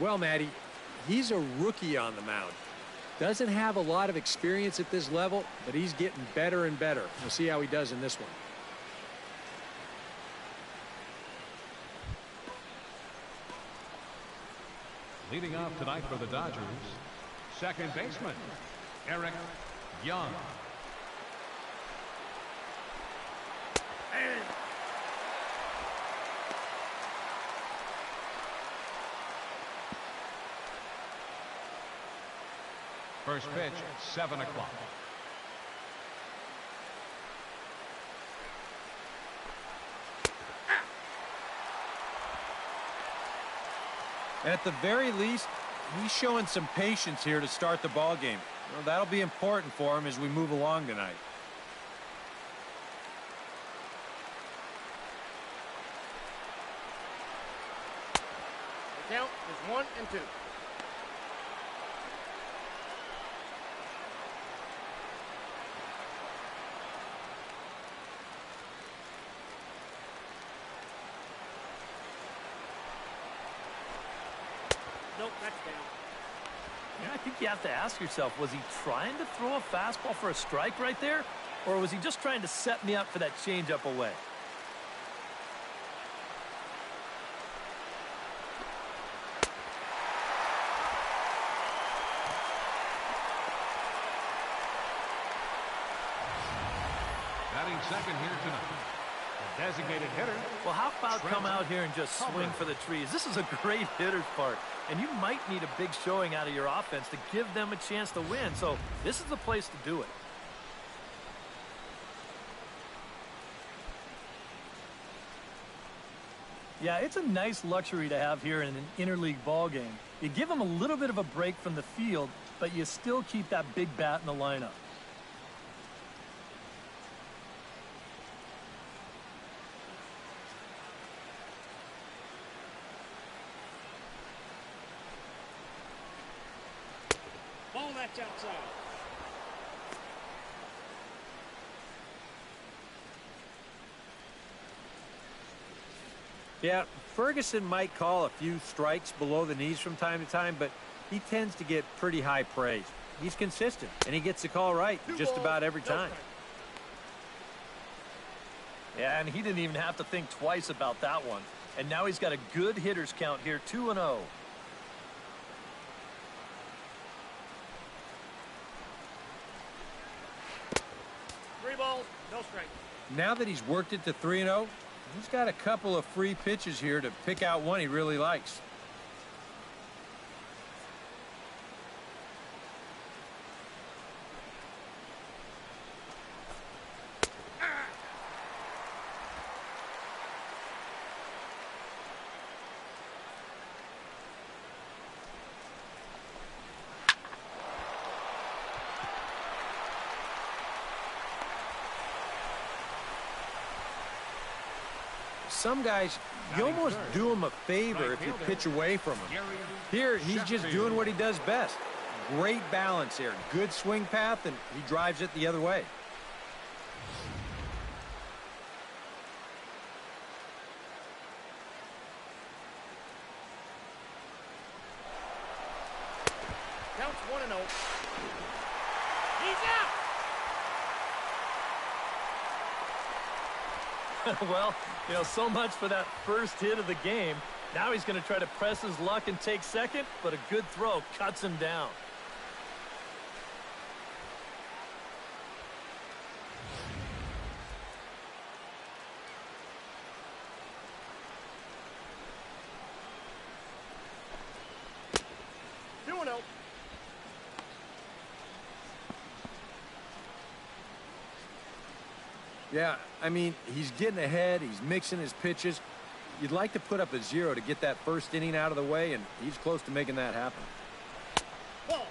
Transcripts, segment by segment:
Well, Matty, he's a rookie on the mound. Doesn't have a lot of experience at this level, but he's getting better and better. We'll see how he does in this one. Leading off tonight for the Dodgers, second baseman, Eric Young. First pitch, 7 o'clock. And at the very least, he's showing some patience here to start the ball game. Well, that'll be important for him as we move along tonight. The count is 1-2. Nope, that's down. Yeah, I think you have to ask yourself, was he trying to throw a fastball for a strike right there? Or was he just trying to set me up for that changeup away? Batting second here tonight, the designated hitter. Well, how about come out here and just swing for the trees? This is a great hitter's park, and you might need a big showing out of your offense to give them a chance to win. So this is the place to do it. Yeah, it's a nice luxury to have here in an interleague ball game. You give them a little bit of a break from the field, but you still keep that big bat in the lineup. Ball that's outside. Yeah, Ferguson might call a few strikes below the knees from time to time, but he tends to get pretty high praise. He's consistent, and he gets the call right just about every time. Yeah, and he didn't even have to think twice about that one. And now he's got a good hitter's count here, 2-0. 3 balls, no strike. Now that he's worked it to 3-0, he's got a couple of free pitches here to pick out one he really likes. Some guys, you almost do him a favor if you pitch away from him. Here, he's just doing what he does best. Great balance here. Good swing path, and he drives it the other way. Counts 1-0. He's out! Well, you know, so much for that first hit of the game. Now he's going to try to press his luck and take second, but a good throw cuts him down. Yeah, I mean, he's getting ahead. He's mixing his pitches. You'd like to put up a 0 to get that first inning out of the way, and he's close to making that happen. Ball,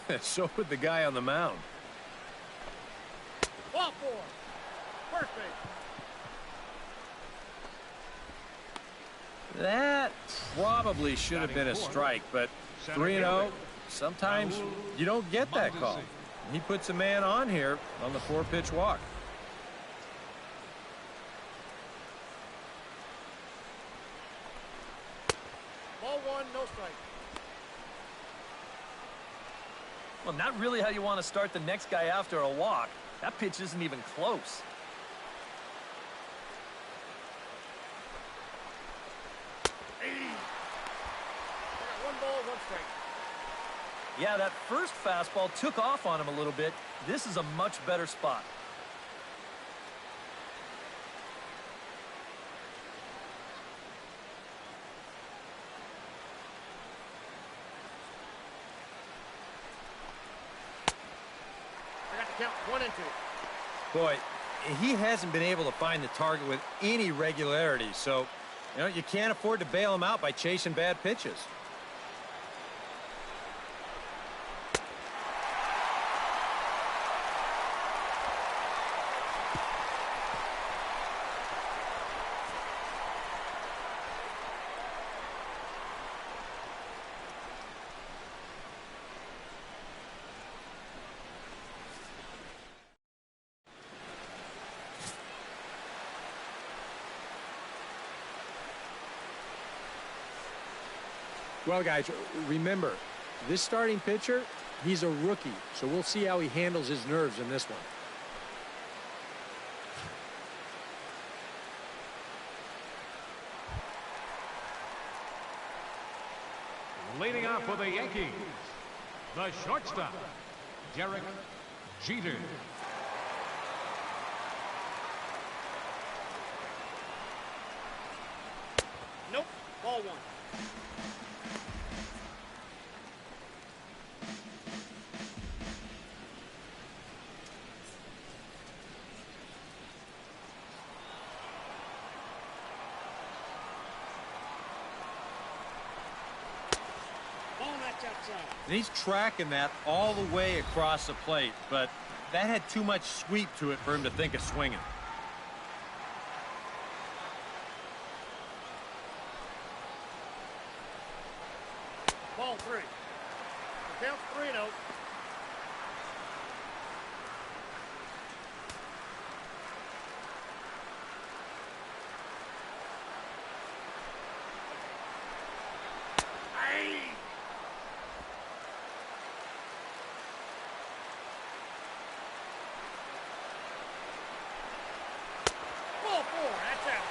down. So would the guy on the mound. Ball 4. First base. That probably should have been a strike, but 3-0, Sometimes you don't get that call. He puts a man on here on the 4-pitch walk. Ball one, no strike. Well, not really how you want to start the next guy after a walk. That pitch isn't even close. I got 1 ball, 1 strike. Yeah, that first fastball took off on him a little bit. This is a much better spot. I got the count 1 and 2. Boy, he hasn't been able to find the target with any regularity, so you can't afford to bail him out by chasing bad pitches. Well, guys, remember, this starting pitcher, he's a rookie, so we'll see how he handles his nerves in this one. Leading off for the Yankees, the shortstop, Derek Jeter. Nope, ball 1. And he's tracking that all the way across the plate, but that had too much sweep to it for him to think of swinging. Ball 3. The count's 3-0. Ball 4, that's out.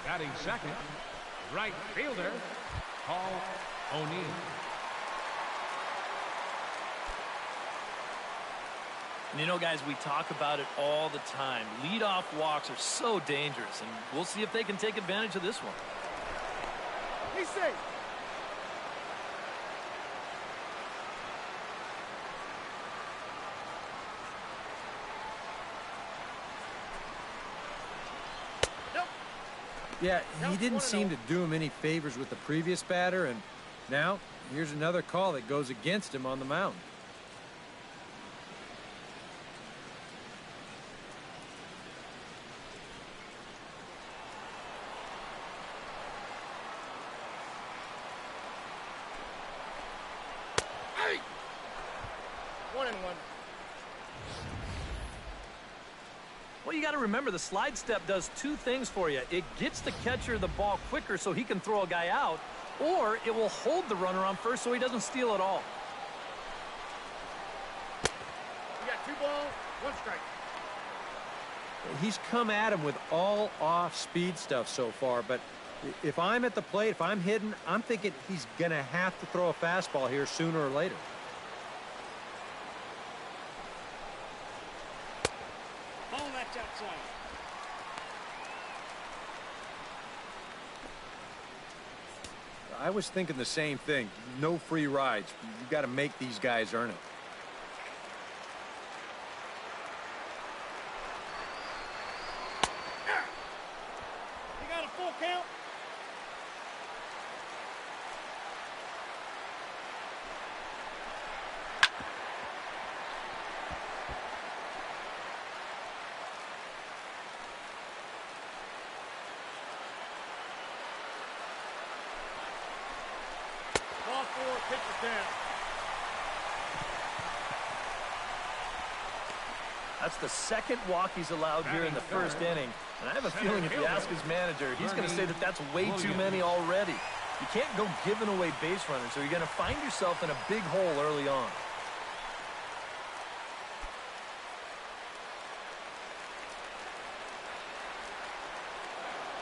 Batting second, right fielder, Paul O'Neill. And you know, guys, we talk about it all the time. Leadoff walks are so dangerous, and we'll see if they can take advantage of this one. He's safe. Nope. Yeah, he Counts didn't 1-0. seem to do him any favors with the previous batter, and now here's another call that goes against him on the mound. Hey! 1 and 1. Well, you got to remember the slide step does 2 things for you. It gets the catcher the ball quicker so he can throw a guy out, or it will hold the runner on first so he doesn't steal at all. You got 2 balls, 1 strike. He's come at him with all off-speed stuff so far, but if I'm at the plate, if I'm hitting, I'm thinking he's going to have to throw a fastball here sooner or later. Ball that's outside. I was thinking the same thing. No free rides. You got to make these guys earn it. You got a full count. pitch is down. That's the second walk he's allowed here in the first inning. And I have a feeling if you ask his manager, he's going to say that that's way too many already. You can't go giving away base runners or you're going to find yourself in a big hole early on.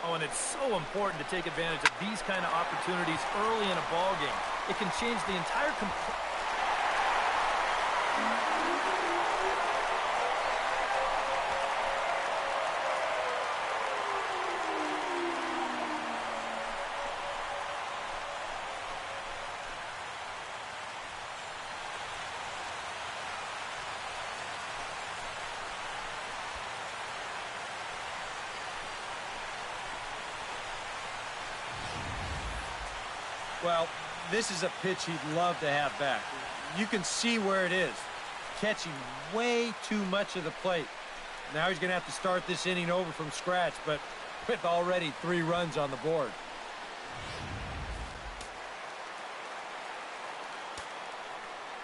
Oh, and it's so important to take advantage of these kind of opportunities early in a ball game. It can change the entire Well, this is a pitch he'd love to have back. You can see where it is. Catching way too much of the plate. Now he's going to have to start this inning over from scratch, but with already 3 runs on the board.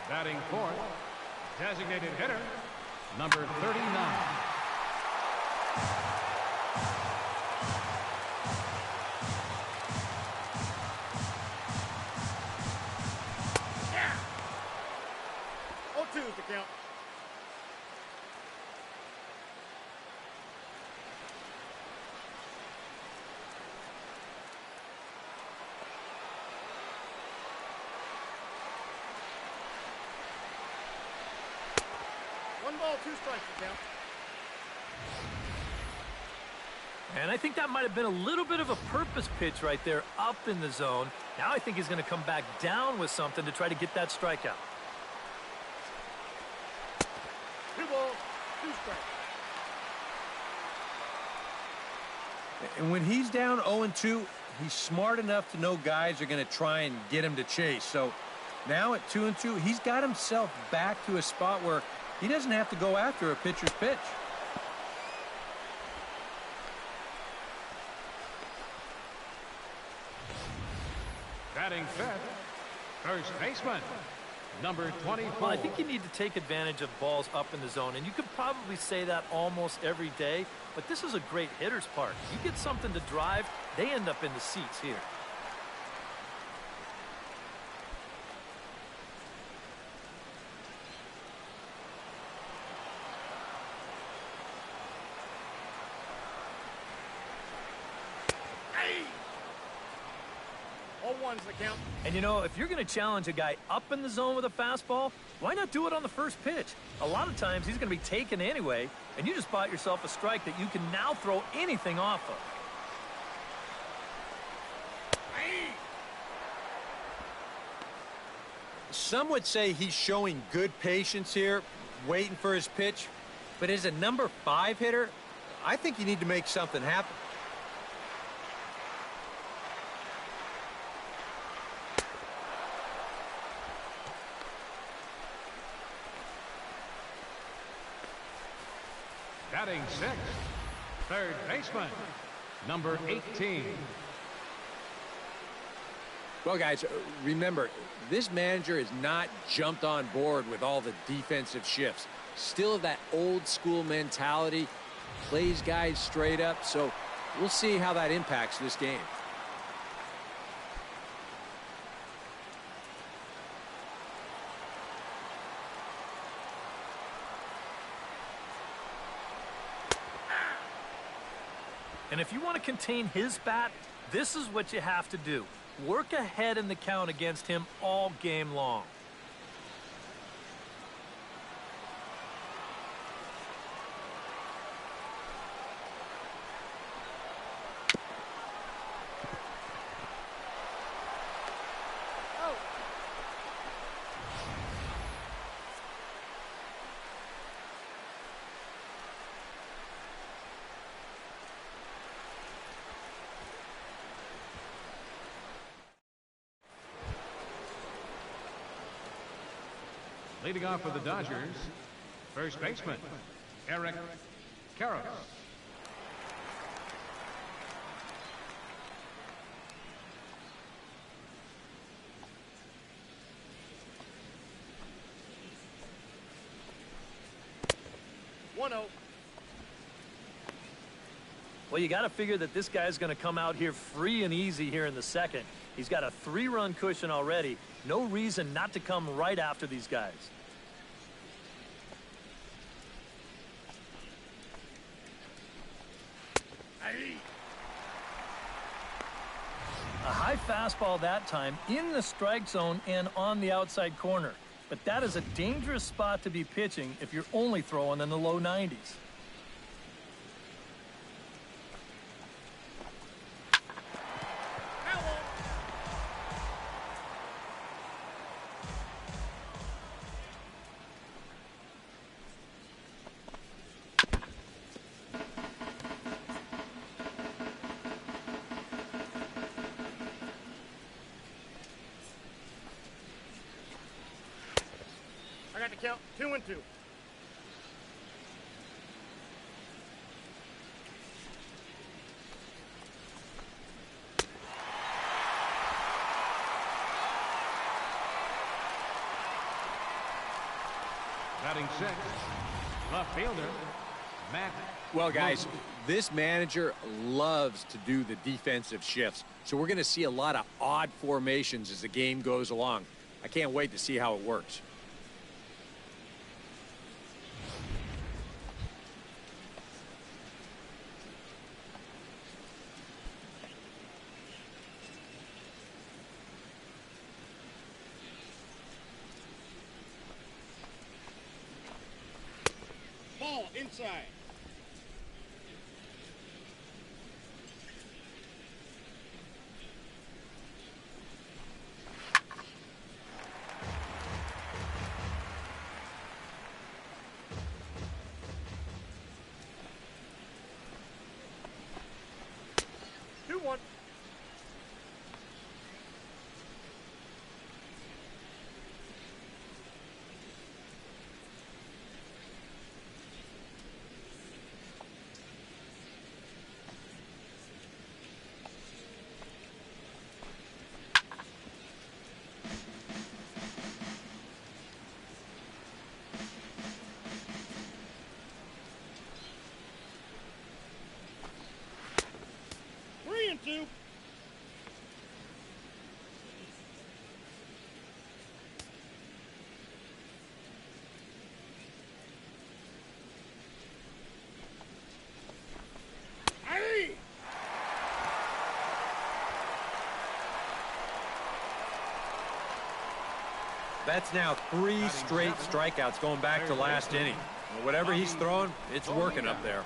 Batting fourth, designated hitter, number 39. Is the count. One ball, 2 strikes the count. And I think that might have been a little bit of a purpose pitch right there up in the zone. Now I think he's going to come back down with something to try to get that strikeout. 2 balls, 2 strikes. And when he's down 0-2, he's smart enough to know guys are going to try and get him to chase. So now at 2-2, he's got himself back to a spot where he doesn't have to go after a pitcher's pitch. Batting fifth, first baseman, number 24. Well, I think you need to take advantage of balls up in the zone, and you could probably say that almost every day, but this is a great hitter's park. You get something to drive, they end up in the seats here. One's the count. And you know, if you're going to challenge a guy up in the zone with a fastball, why not do it on the first pitch? A lot of times he's going to be taken anyway, and you just bought yourself a strike that you can now throw anything off of. Some would say he's showing good patience here, waiting for his pitch. But as a number 5 hitter, I think you need to make something happen. Batting sixth, third baseman, number 18. Well, guys, remember, this manager has not jumped on board with all the defensive shifts. Still that old school mentality, plays guys straight up, so we'll see how that impacts this game. And if you want to contain his bat, this is what you have to do. Work ahead in the count against him all game long. Leading off for the Dodgers, first baseman, Eric Karros. 1-0. Well, you got to figure that this guy's going to come out here free and easy here in the second. He's got a 3-run cushion already. No reason not to come right after these guys. A high fastball that time in the strike zone and on the outside corner. But that is a dangerous spot to be pitching if you're only throwing in the low 90s. I got the count. 2-2. Batting sixth, left fielder, Matt. Well, guys, this manager loves to do the defensive shifts. So we're going to see a lot of odd formations as the game goes along. I can't wait to see how it works. Ball inside. Two one. Three and two. Hey! That's now 3 straight strikeouts going back to last inning. Whatever he's throwing, it's working up there.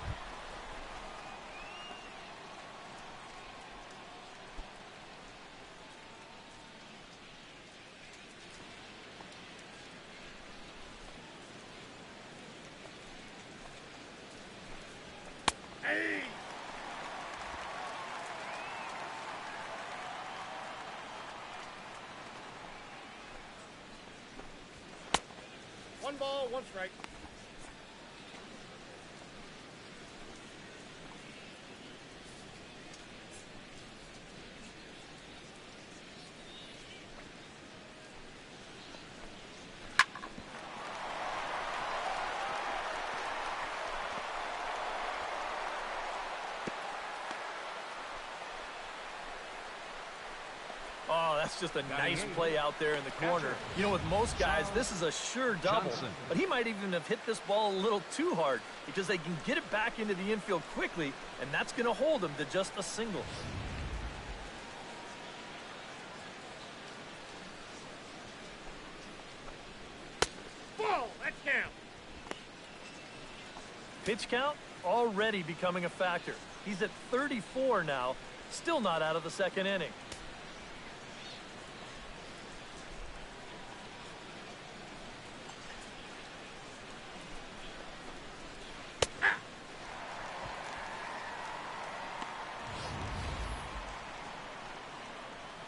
Hey! One ball, one strike. Oh, that's just a nice play out there in the corner. You know, with most guys, this is a sure double. But he might even have hit this ball a little too hard because they can get it back into the infield quickly, and that's going to hold him to just a single. Ball, that's down. Pitch count already becoming a factor. He's at 34 now, still not out of the second inning.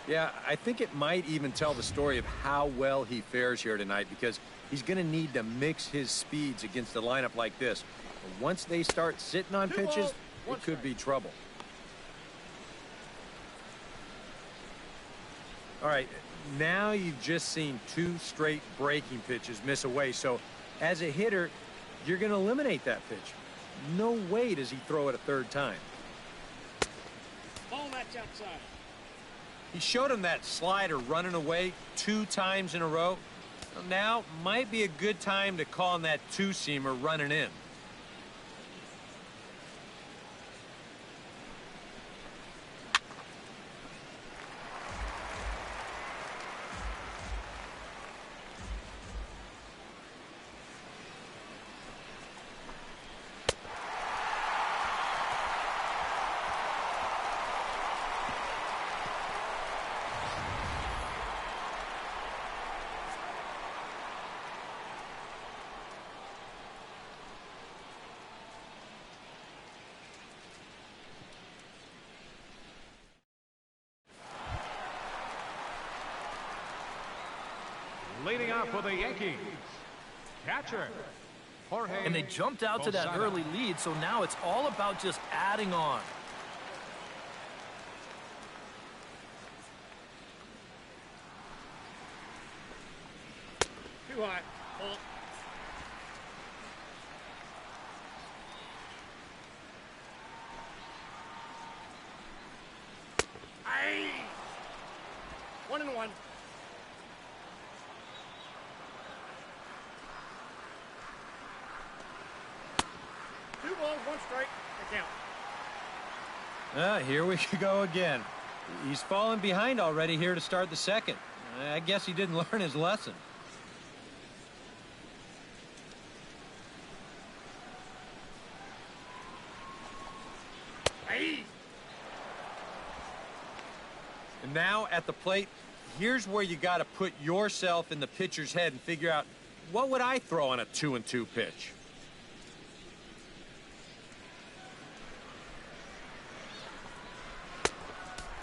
Yeah, I think it might even tell the story of how well he fares here tonight because he's going to need to mix his speeds against a lineup like this. But once they start sitting on pitches, it could be trouble. All right, now you've just seen 2 straight breaking pitches miss away. So as a hitter, you're going to eliminate that pitch. No way does he throw it a third time. Ball that's outside. He showed him that slider running away 2 times in a row. Now might be a good time to call on that two-seamer running in. Leading off for the Yankees, catcher, Jorge. And they jumped out to that Posada. early lead, so now it's all about just adding on. Too high. Ball. Aye. 1-1. 2 balls, 1 strike. The count. Here we go again. He's fallen behind already here to start the second. I guess he didn't learn his lesson. Aye. And now at the plate, here's where you got to put yourself in the pitcher's head and figure out, what would I throw on a 2-2 pitch?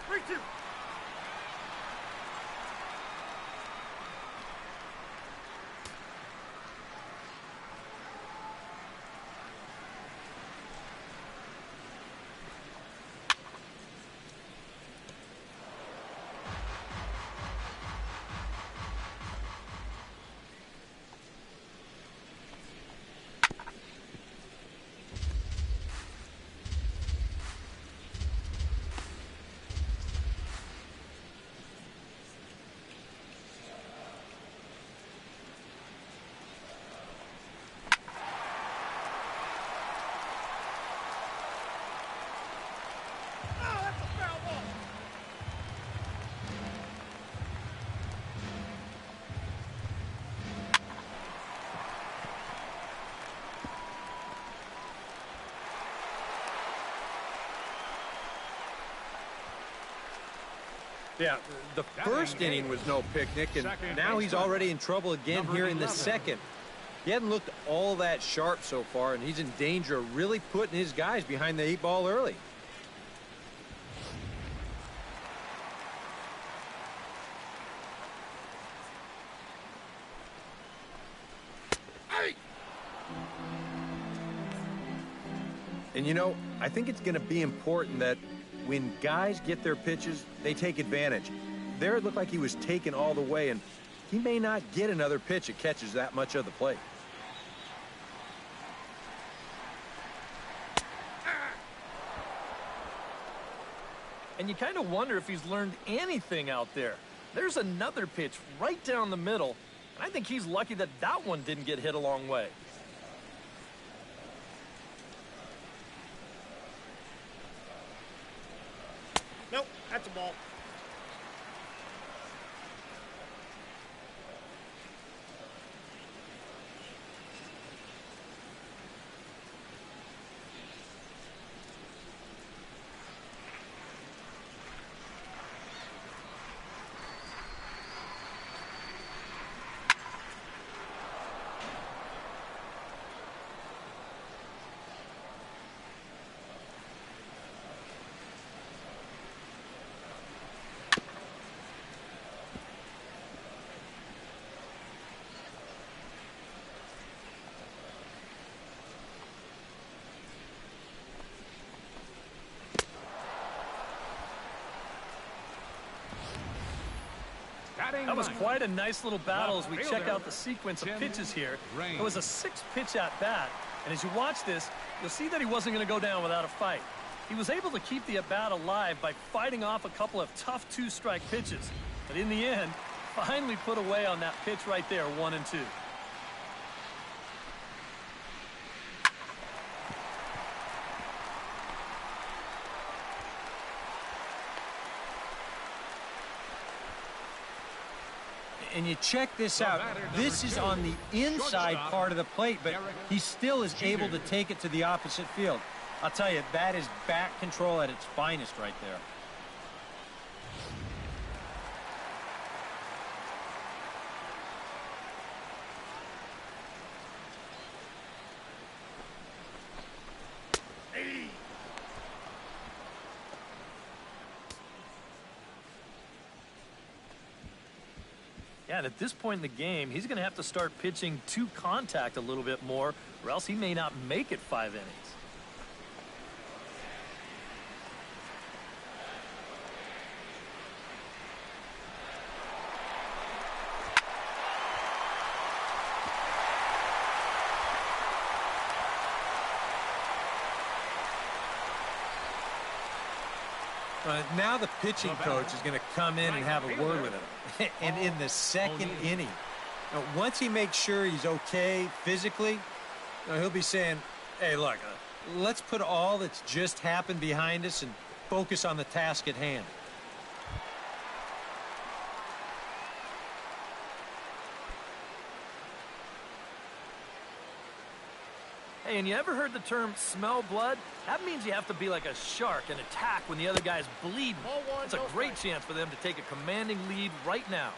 Three, 2. Oh, that's a foul ball. Yeah, the first inning was no picnic, and Second now he's baseman. already in trouble again Number here in the 11. second. He hadn't looked all that sharp so far, and he's in danger of really putting his guys behind the 8 ball early. Aye. And you know, I think it's going to be important that when guys get their pitches, they take advantage. There it looked like he was taken all the way, and he may not get another pitch that catches that much of the plate. And you kind of wonder if he's learned anything out there. There's another pitch right down the middle, and I think he's lucky that that one didn't get hit a long way. Nope, that's a ball. That was quite a nice little battle as we check out the sequence of pitches here. It was a 6-pitch at bat, and as you watch this, you'll see that he wasn't going to go down without a fight. He was able to keep the at-bat alive by fighting off a couple of tough 2-strike pitches, but in the end, finally put away on that pitch right there, 1-2. And you check this out. This is on the inside part of the plate, but he still is able to take it to the opposite field. I'll tell you, that is bat control at its finest right there. Yeah, and at this point in the game, he's going to have to start pitching to contact a little bit more, or else he may not make it 5 innings. Now the pitching coach is going to come in and have a word with him. And in the second inning, once he makes sure he's okay physically, he'll be saying, hey, look, let's put all that's just happened behind us and focus on the task at hand. Hey, and you ever heard the term smell blood? That means you have to be like a shark and attack when the other guy's bleeding. It's a great chance for them to take a commanding lead right now.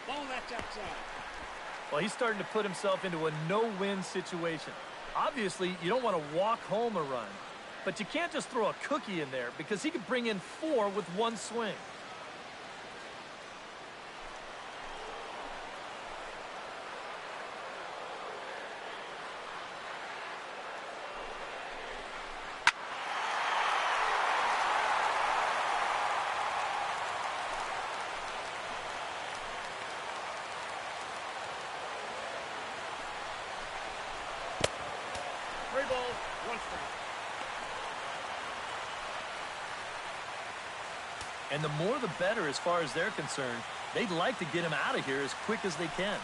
Ball that's outside. Well, he's starting to put himself into a no-win situation. Obviously, you don't want to walk home a run. But you can't just throw a cookie in there because he could bring in 4 with 1 swing. Three balls, 1 strike. And the more the better as far as they're concerned. They'd like to get him out of here as quick as they can.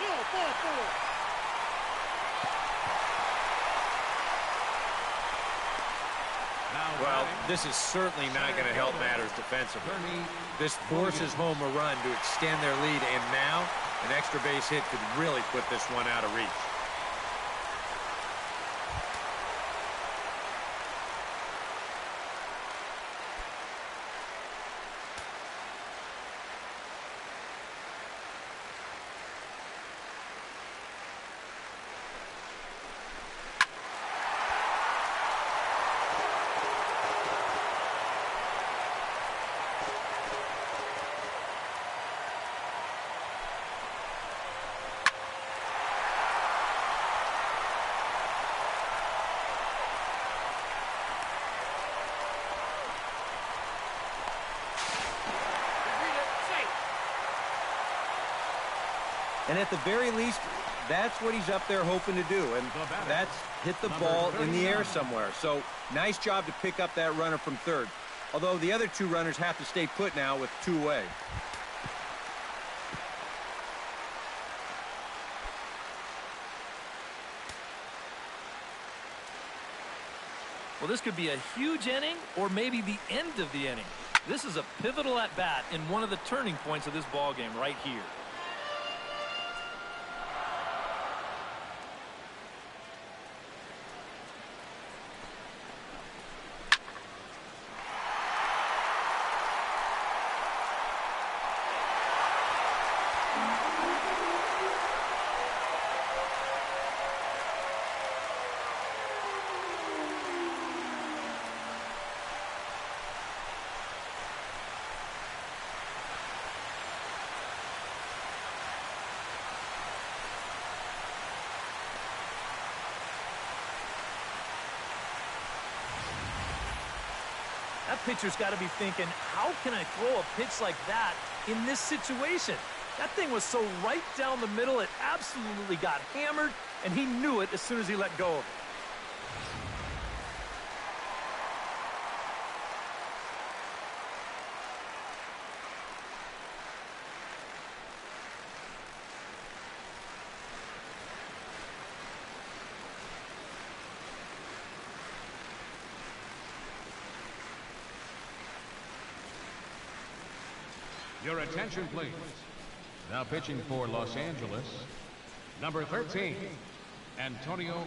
No, ball 4. Well, this is certainly not going to help matters defensively. This forces home a run to extend their lead, and now an extra base hit could really put this one out of reach. And at the very least, that's what he's up there hoping to do. And that's hit the ball in the air somewhere. So nice job to pick up that runner from third. Although the other 2 runners have to stay put now with 2 away. Well, this could be a huge inning or maybe the end of the inning. This is a pivotal at-bat in one of the turning points of this ball game right here. That pitcher's got to be thinking, how can I throw a pitch like that in this situation? That thing was so right down the middle, it absolutely got hammered, and he knew it as soon as he let go of it. Your attention, please. Now pitching for Los Angeles, number 13, Antonio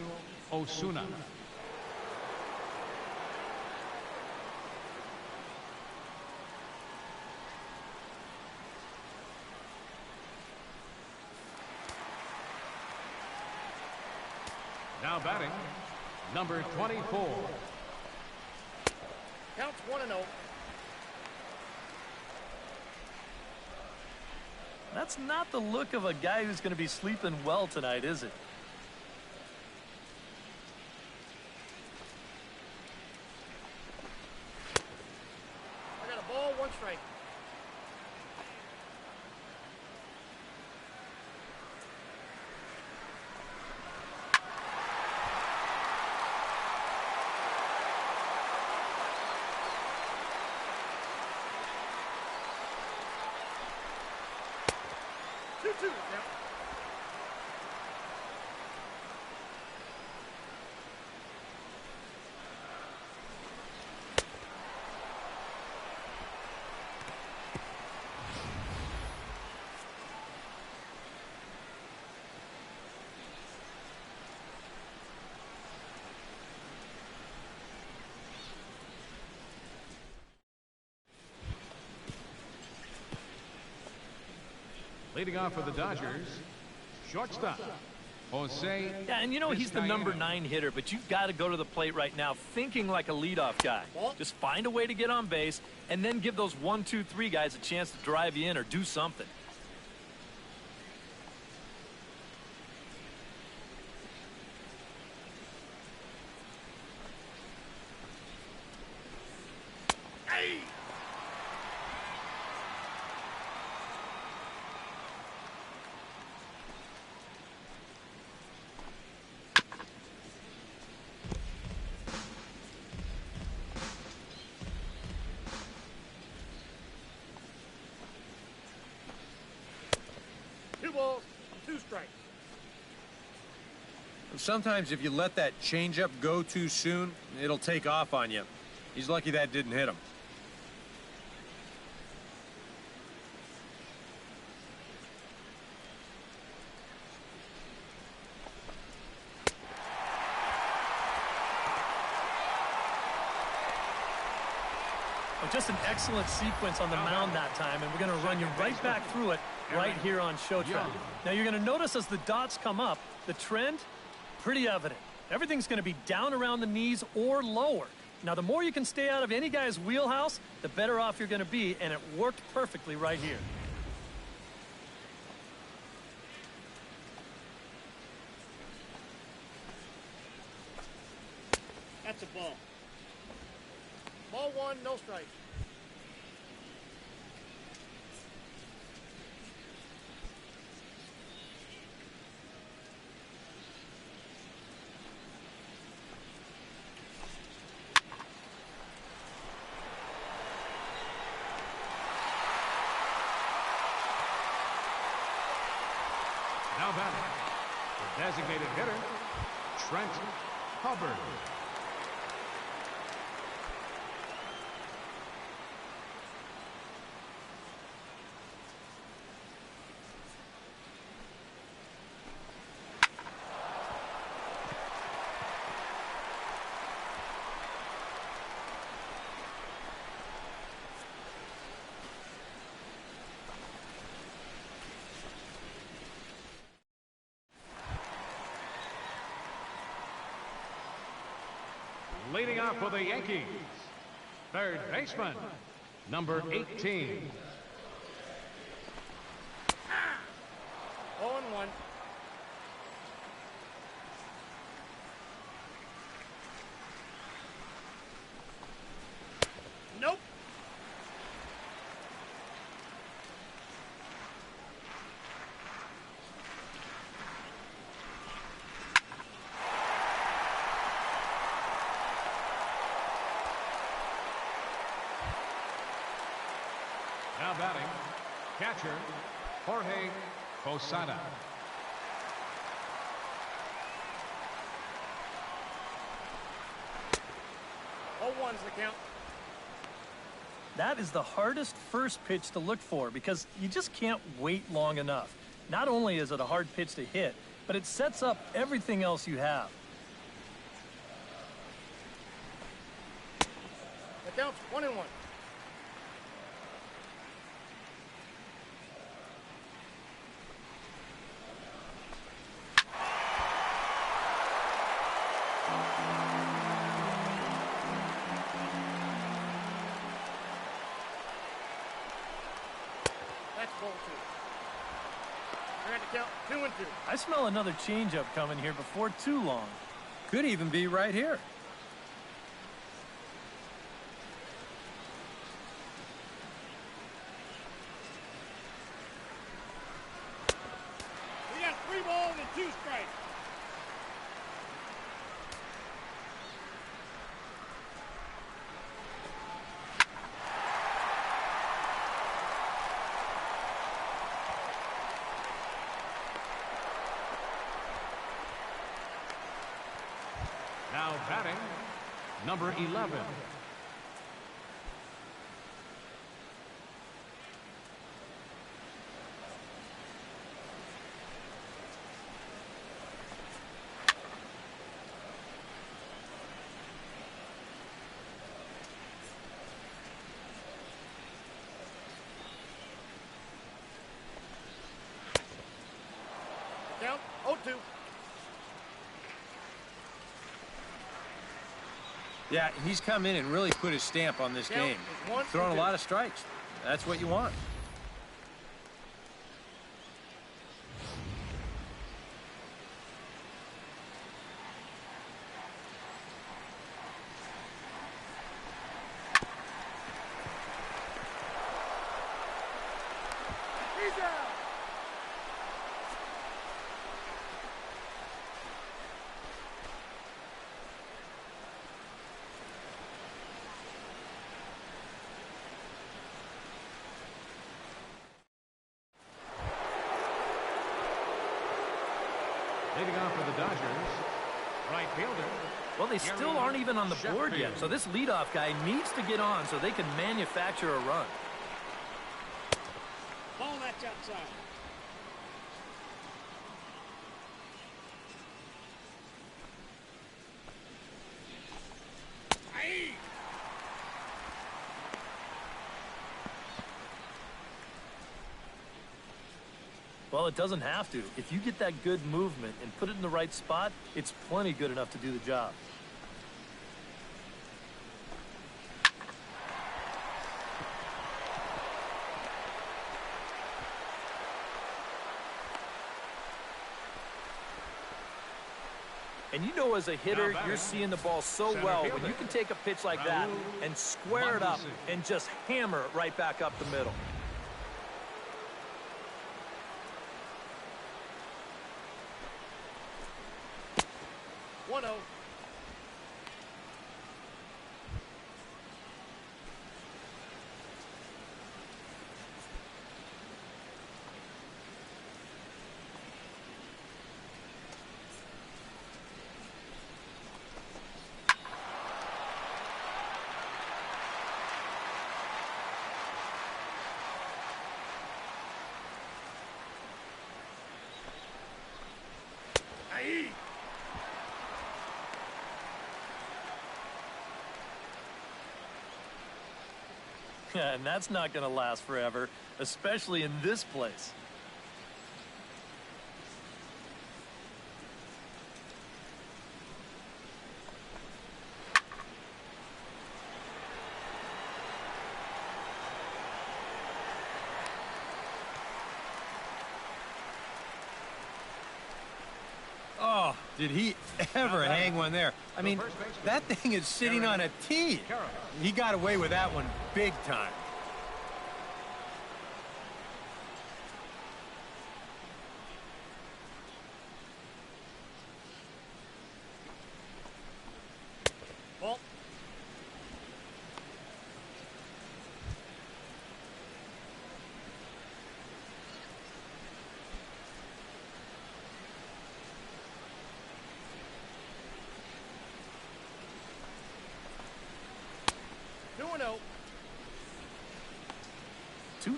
Osuna. Now batting, number 24. Counts 1-0. That's not the look of a guy who's going to be sleeping well tonight, is it? I got a ball, 1 strike. Two. Yep. Leading off for the Dodgers, shortstop, Jose. Yeah, and you know, he's the number 9 hitter, but you've got to go to the plate right now thinking like a leadoff guy. Just find a way to get on base, and then give those 1, 2, 3 guys a chance to drive you in or do something. Balls, 2 strikes. Sometimes if you let that changeup go too soon, it'll take off on you. He's lucky that didn't hit him. Just an excellent sequence on the mound that time, and we're going to run you right back through it right here on Showtime. Now, you're going to notice as the dots come up, the trend, pretty evident. Everything's going to be down around the knees or lower. Now, the more you can stay out of any guy's wheelhouse, the better off you're going to be, and it worked perfectly right here. That's a ball. Ball 1, no strike. Now batting, the designated hitter, Trent Hubbard. Leading off for the Yankees, third baseman, number 18. 0-1. No. Catcher, Jorge Posada. 0-1's the count. That is the hardest first pitch to look for because you just can't wait long enough. Not only is it a hard pitch to hit, but it sets up everything else you have. The count's 1-1. That's ball 2. We're at the count 2-2. I smell another changeup coming here before too long. Could even be right here. We got 3 balls and 2 strikes. Now batting, number 11. Count 0-2. Yeah, he's come in and really put his stamp on this Count game. is 1 Throwing and a 2. lot of strikes. That's what you want. He's out. Leading off for the Dodgers, right fielder. Well, they still aren't even on the board yet, so this leadoff guy needs to get on so they can manufacture a run. Ball that's outside. Aye. Well, it doesn't have to. If you get that good movement and put it in the right spot, it's plenty good enough to do the job. And you know, as a hitter, you're seeing the ball so well when you can take a pitch like that and square it up and just hammer it right back up the middle. One zero. Aye. And that's not going to last forever, especially in this place. Oh, did he ever hang one there? I mean, that thing is sitting on a tee. He got away with that one big time. Ball.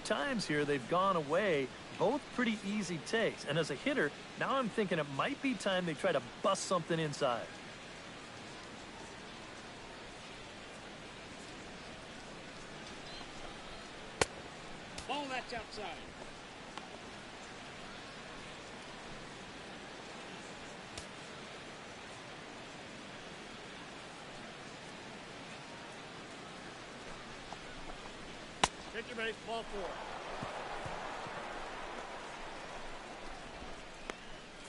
times here they've gone away, both pretty easy takes. And as a hitter, now I'm thinking it might be time they try to bust something inside. Ball that's outside. Pitcher base, ball 4.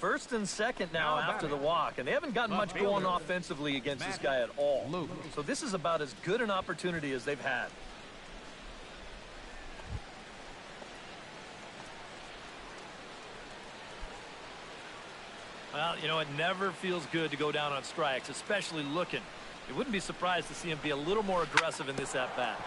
First and second now after the walk, and they haven't gotten much going offensively against this guy at all. So this is about as good an opportunity as they've had. Well, you know, it never feels good to go down on strikes, especially looking. You wouldn't be surprised to see him be a little more aggressive in this at-bat.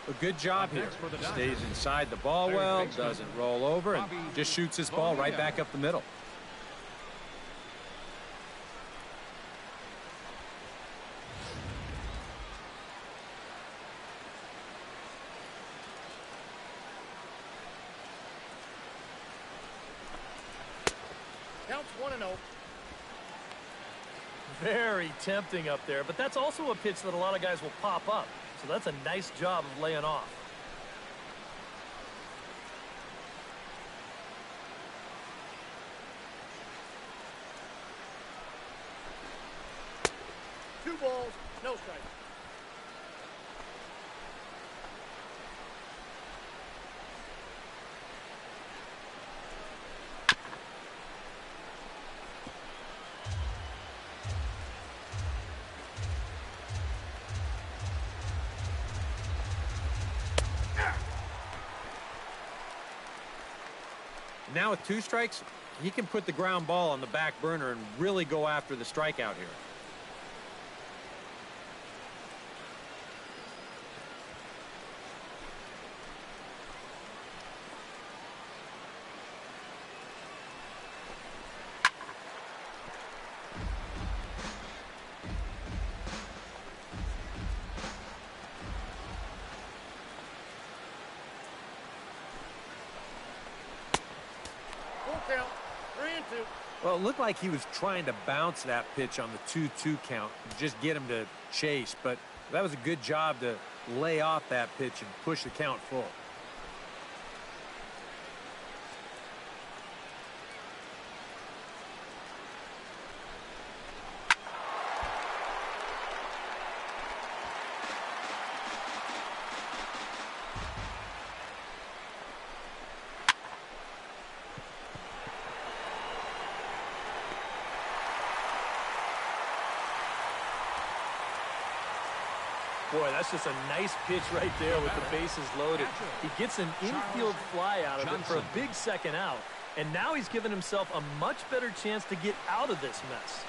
A good job here. Stays inside the ball well, doesn't roll over, and just shoots this ball right back up the middle. Counts 1-0. Very tempting up there, but that's also a pitch that a lot of guys will pop up. So that's a nice job of laying off. Two balls, no strikes. Now with 2 strikes, he can put the ground ball on the back burner and really go after the strikeout here. Count, 3-2. Well, it looked like he was trying to bounce that pitch on the 2-2 count, just get him to chase, but that was a good job to lay off that pitch and push the count full. Boy, that's just a nice pitch right there with the bases loaded. He gets an infield fly out of it for a big second out, and now he's given himself a much better chance to get out of this mess.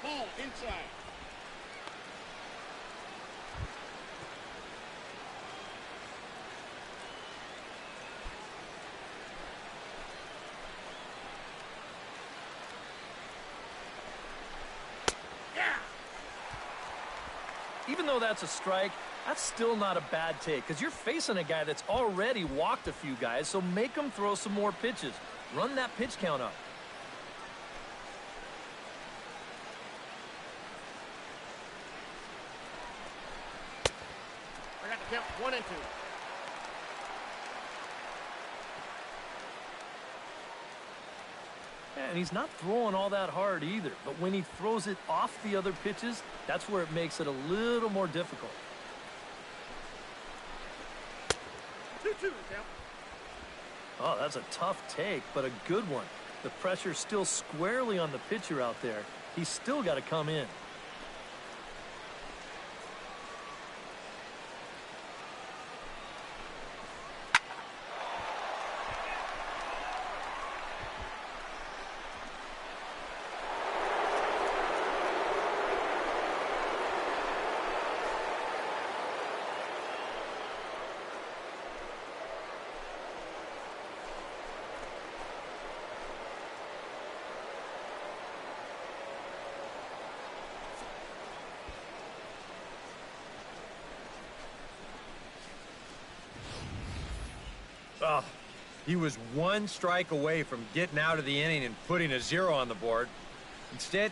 Ball inside. Even though that's a strike, that's still not a bad take because you're facing a guy that's already walked a few guys, so make him throw some more pitches. Run that pitch count up. I got the count 1-2. And he's not throwing all that hard either, but when he throws it off the other pitches, that's where it makes it a little more difficult. 2-2 count. Oh, that's a tough take, but a good one. The pressure's still squarely on the pitcher out there. He's still got to come in. Oh, he was one strike away from getting out of the inning and putting a 0 on the board. Instead,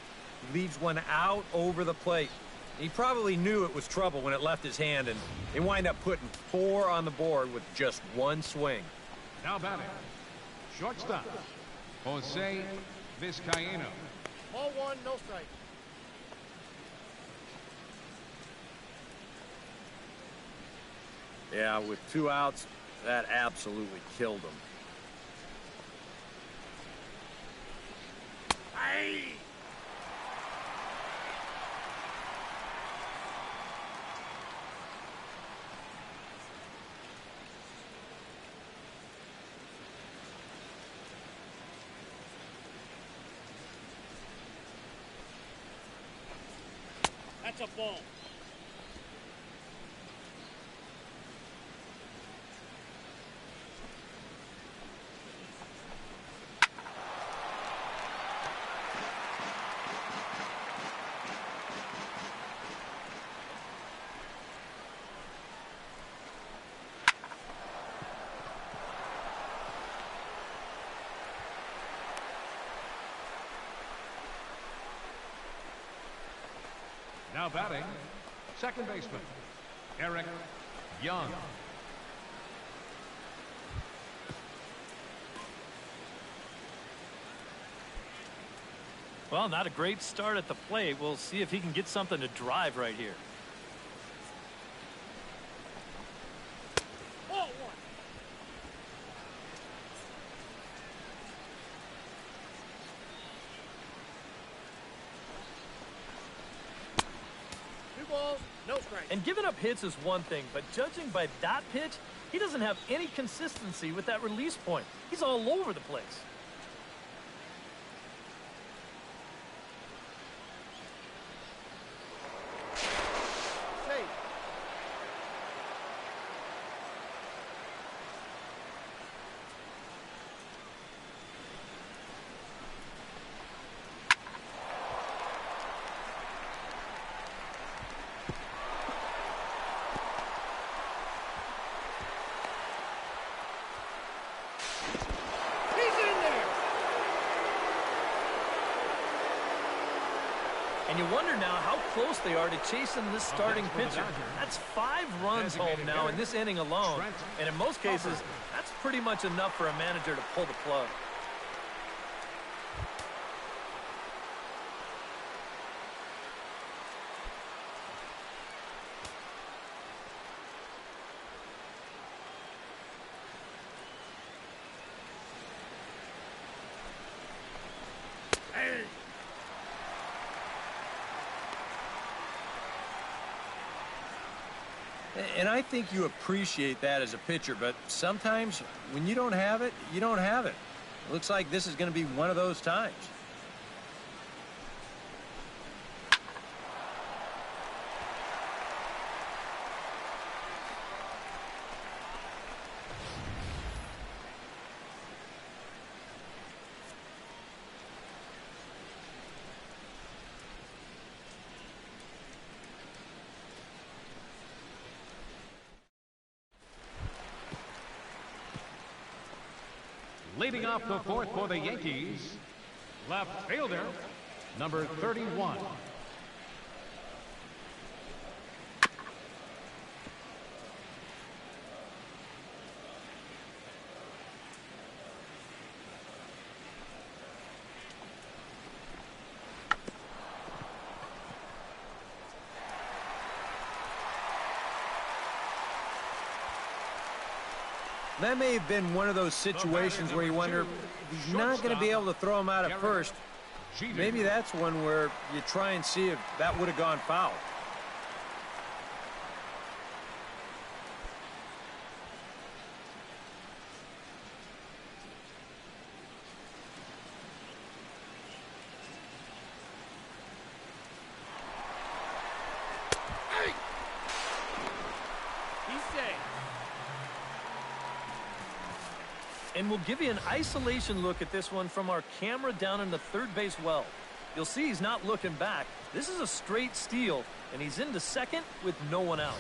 he leaves one out over the plate. He probably knew it was trouble when it left his hand, and they wind up putting 4 on the board with just one swing. Now batting, shortstop, Jose Vizcaíno. Ball 1, no strike. Yeah, with 2 outs, that absolutely killed him. Hey! That's a ball. Now batting, second baseman, Eric Young. Well, not a great start at the plate. We'll see if he can get something to drive right here. Ball 1. Two balls, no strike. And giving up hits is one thing, but judging by that pitch, he doesn't have any consistency with that release point. He's all over the place. Safe. He's in there. And you wonder now how close they are to chasing this starting pitcher. That's 5 runs home now in this inning alone. And in most cases, that's pretty much enough for a manager to pull the plug. Hey. And I think you appreciate that as a pitcher, but sometimes when you don't have it, you don't have it. It looks like this is going to be one of those times. Leading off the 4th for the Yankees, left fielder, number 31. That may have been one of those situations where you wonder, if he's not going to be able to throw him out at first. Maybe that's one where you try and see if that would have gone foul. He's safe. And we'll give you an isolation look at this one from our camera down in the third base well. You'll see he's not looking back. This is a straight steal, and he's into second with no one out.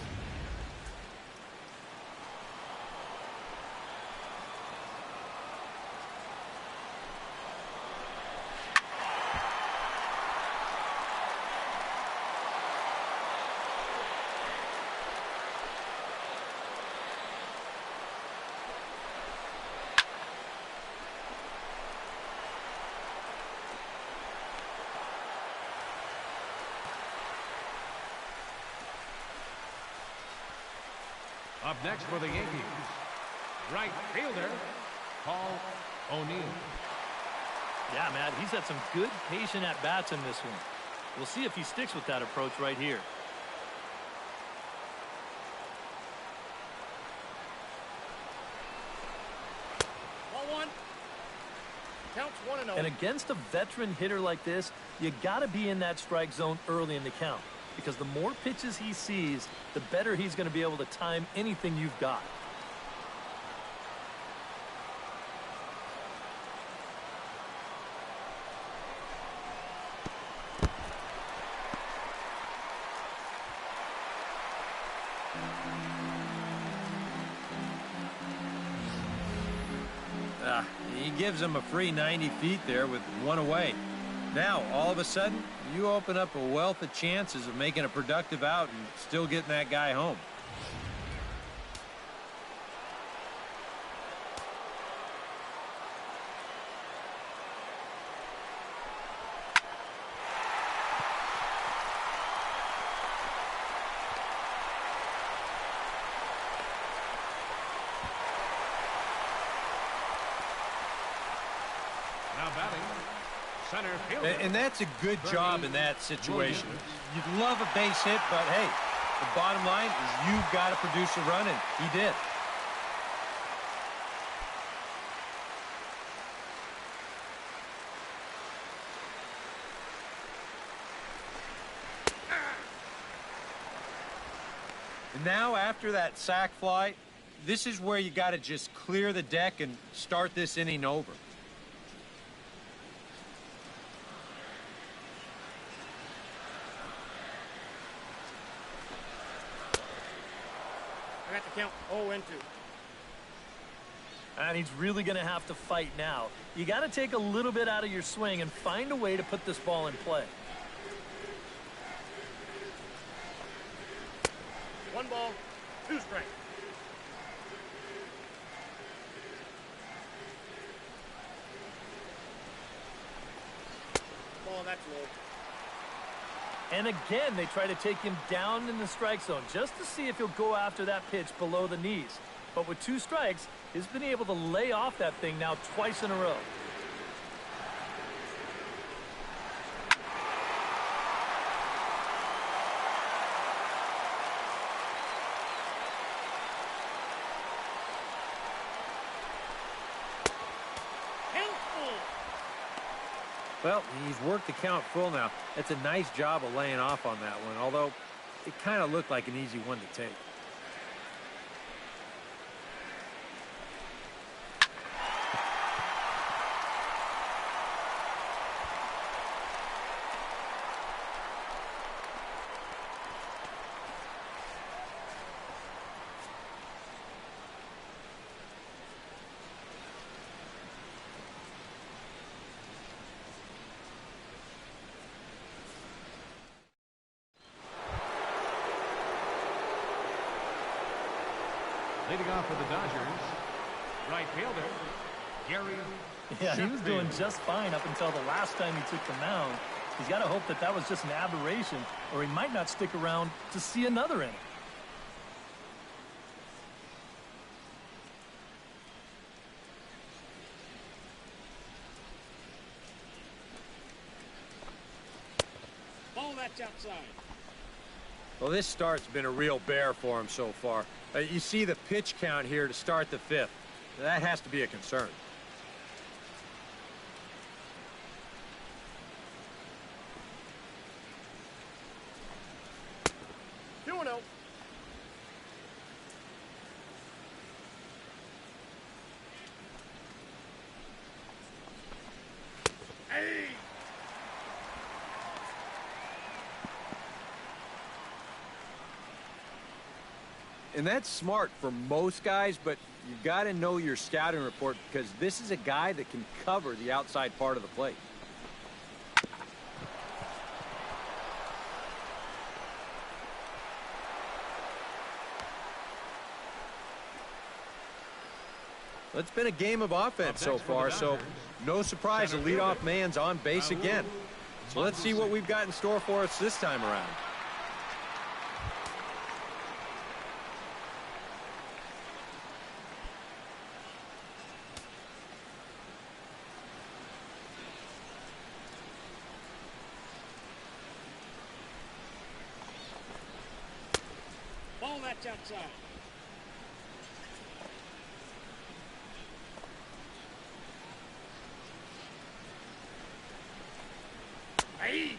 Up next for the Yankees, right fielder, Paul O'Neill. Yeah, Matt, he's had some good patient at-bats in this one. We'll see if he sticks with that approach right here. Ball one. Counts 1-0. And against a veteran hitter like this, you got to be in that strike zone early in the count, because the more pitches he sees, the better he's going to be able to time anything you've got. He gives him a free 90 feet there with one away. Now, all of a sudden, you open up a wealth of chances of making a productive out and still getting that guy home. Now batting, center fielder. And that's a good job in that situation. You'd love a base hit, but hey, the bottom line is you've got to produce a run, and he did. And now, after that sac fly, this is where you got to just clear the deck and start this inning over. I got the count 0-2. And he's really going to have to fight now. You got to take a little bit out of your swing and find a way to put this ball in play. 1 ball, 2 strikes. Ball, that's low. And again, they try to take him down in the strike zone just to see if he'll go after that pitch below the knees. But with 2 strikes, he's been able to lay off that thing now twice in a row. Well, he's worked the count full now. That's a nice job of laying off on that one, although it kind of looked like an easy one to take. Leading off for the Dodgers, right fielder, Gary. Yeah, he was doing just fine up until the last time he took the mound. He's got to hope that that was just an aberration, or he might not stick around to see another inning. Ball, that's outside. Well, this start's been a real bear for him so far. You see the pitch count here to start the 5th. That has to be a concern. And that's smart for most guys, but you've got to know your scouting report because this is a guy that can cover the outside part of the plate. Well, it's been a game of offense so far, so no surprise the leadoff man's on base again. So let's see what we've got in store for us this time around. that's outside. Hey!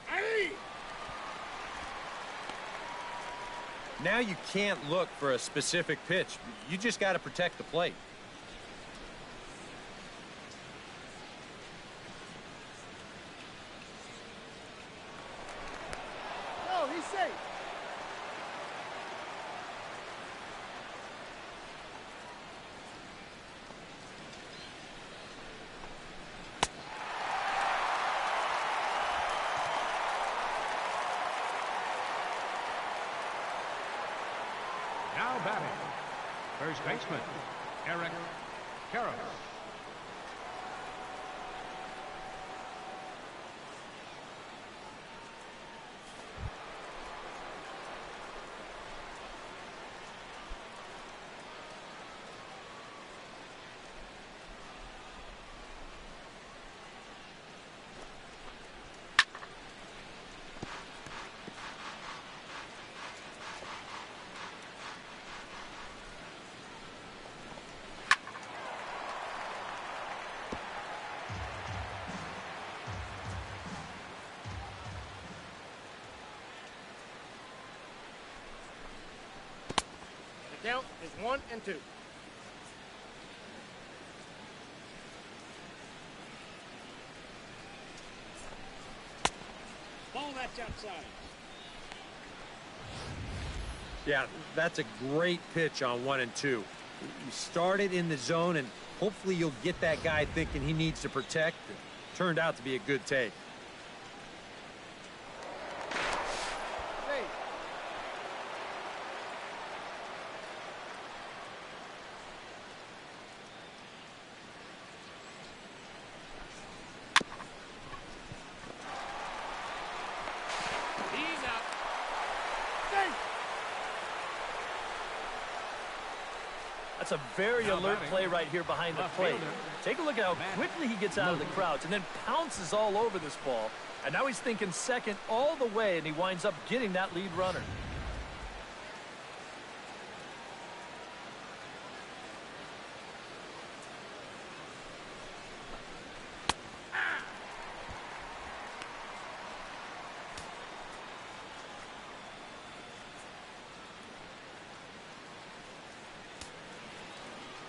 Hey! Now you can't look for a specific pitch. You just got to protect the plate. No, he's safe. Now batting, first baseman, Eric Karros. The count is 1-2. Ball, that's outside. Yeah, that's a great pitch on 1 and 2. You start it in the zone, and hopefully you'll get that guy thinking he needs to protect. It turned out to be a good take. Hey! He's out. Safe! That's a very Now alert batting, play right here behind the left plate. fielder, Take a look at how quickly he gets out of the crouch and then pounces all over this ball. And now he's thinking second all the way, and he winds up getting that lead runner.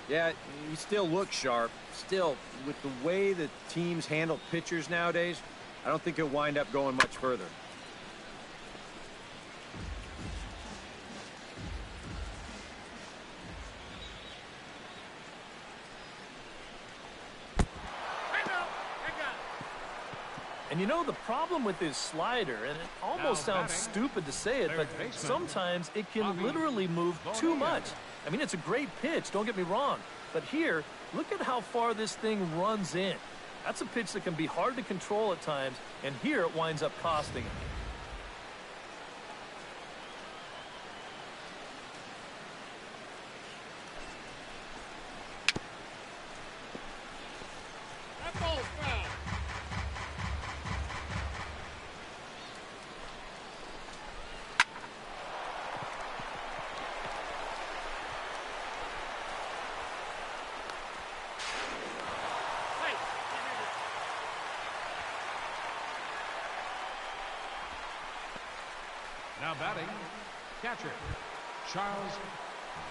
Yeah, he still looks sharp. Still, with the way the teams handle pitchers nowadays, I don't think he'll wind up going much further. Hang on! I got it. And you know, the problem with his slider, and it almost Now sounds batting, stupid to say it, third but baseman, sometimes it can Bobby literally move too Bonilla. much. I mean, it's a great pitch, don't get me wrong. But here, look at how far this thing runs in. That's a pitch that can be hard to control at times, and here it winds up costing him. That ball's foul. Hey! Now batting, catcher, Charles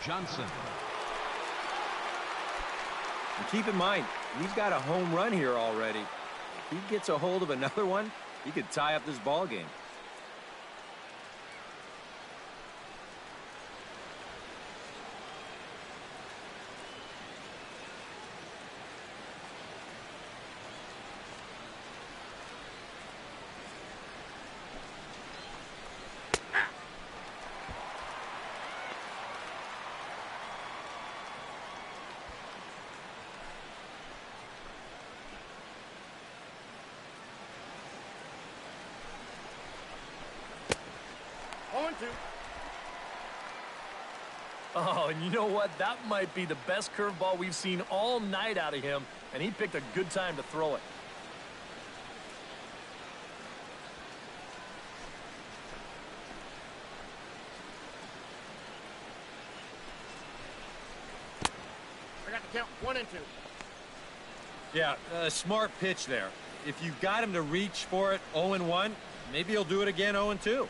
Johnson. And keep in mind, he's got a home run here already. If he gets a hold of another one, he could tie up this ball game. On to. Oh, and you know what? That might be the best curveball we've seen all night out of him. and he picked a good time to throw it. I got to count 1 and 2. Yeah, smart pitch there. If you got him to reach for it 0-1, maybe he'll do it again 0-2.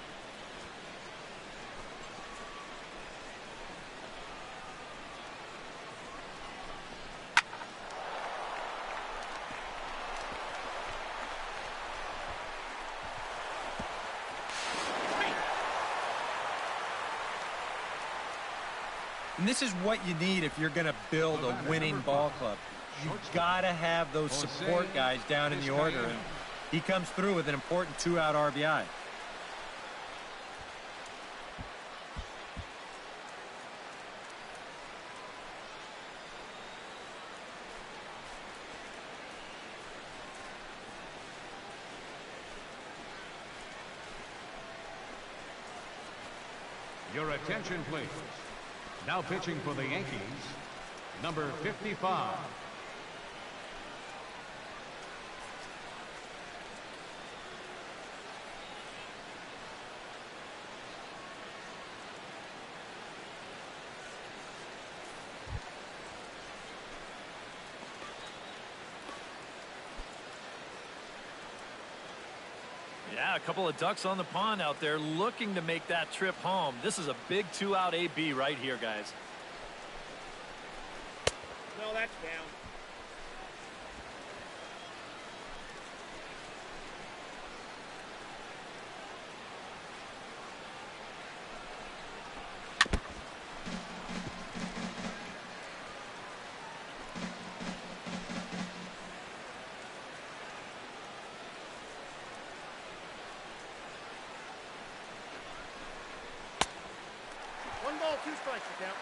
And this is what you need if you're going to build a winning ball club. You've got to have those support guys down in the order, and he comes through with an important 2-out RBI. Your attention, please. Now pitching for the Yankees, number 55. Yeah, a couple of ducks on the pond out there looking to make that trip home. This is a big 2-out AB right here, guys. No, that's down. One ball, 2 strikes, the count.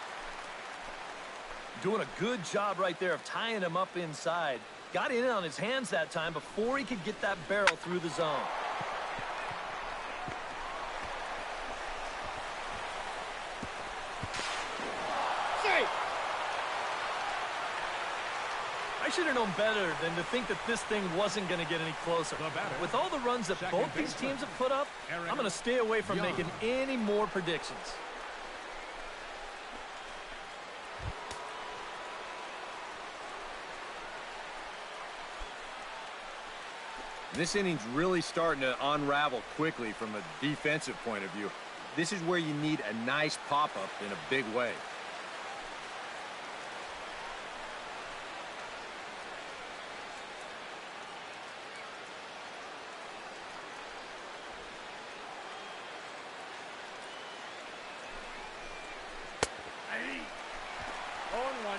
Doing a good job right there of tying him up inside. Got in on his hands that time before he could get that barrel through the zone. Safe. I should have known better than to think that this thing wasn't going to get any closer. With all the runs that both these teams have put up, I'm going to stay away from making any more predictions. This inning's really starting to unravel quickly from a defensive point of view. This is where you need a nice pop-up in a big way. Hey. 0-1.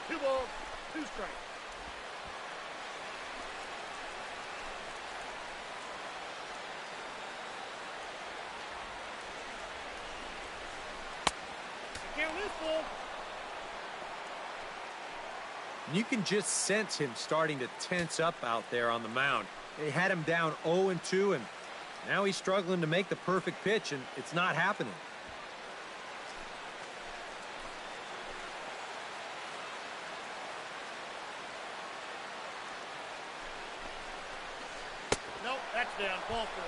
Two balls, 2 strikes. The count is full. You can just sense him starting to tense up out there on the mound. They had him down 0-2, and now he's struggling to make the perfect pitch, and it's not happening. Nope, that's down. Ball 4.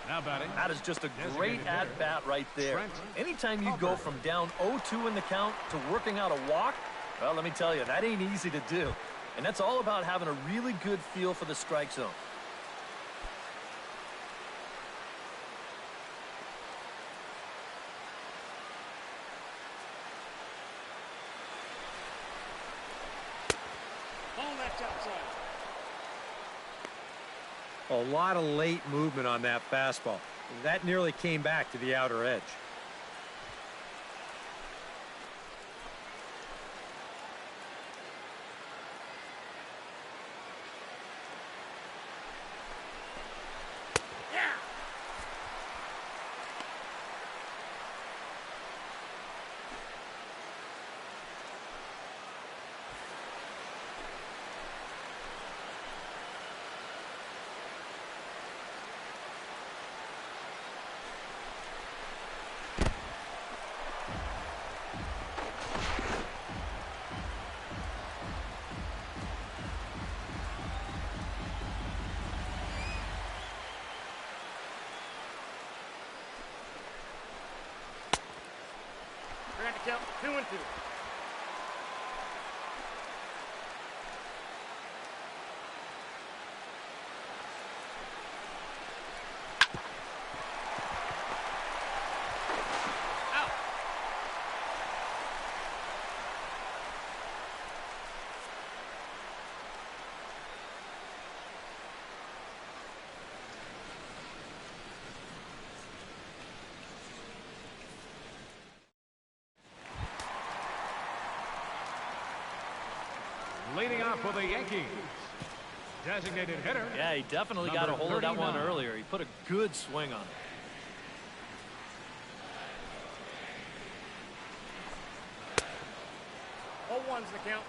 Now batting. That is just a great at-bat right there. Anytime you go from down 0-2 in the count to working out a walk, well, let me tell you, that ain't easy to do. And that's all about having a really good feel for the strike zone. that's outside. A lot of late movement on that fastball. That nearly came back to the outer edge. We're going to count 2-2. Leading off for the Yankees, designated hitter. Yeah, he definitely got a hold of that one earlier. He put a good swing on it. 0-1's the count.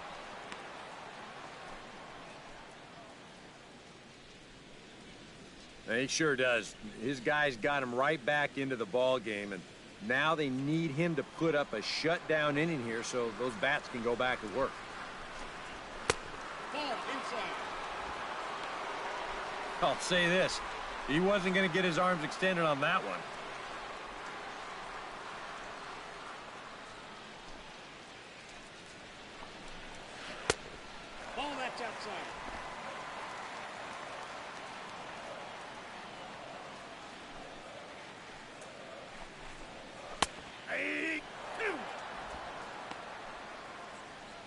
He sure does. His guys got him right back into the ball game, and now they need him to put up a shutdown inning here so those bats can go back to work. Ball inside. I'll say this. He wasn't going to get his arms extended on that one. Ball that's outside.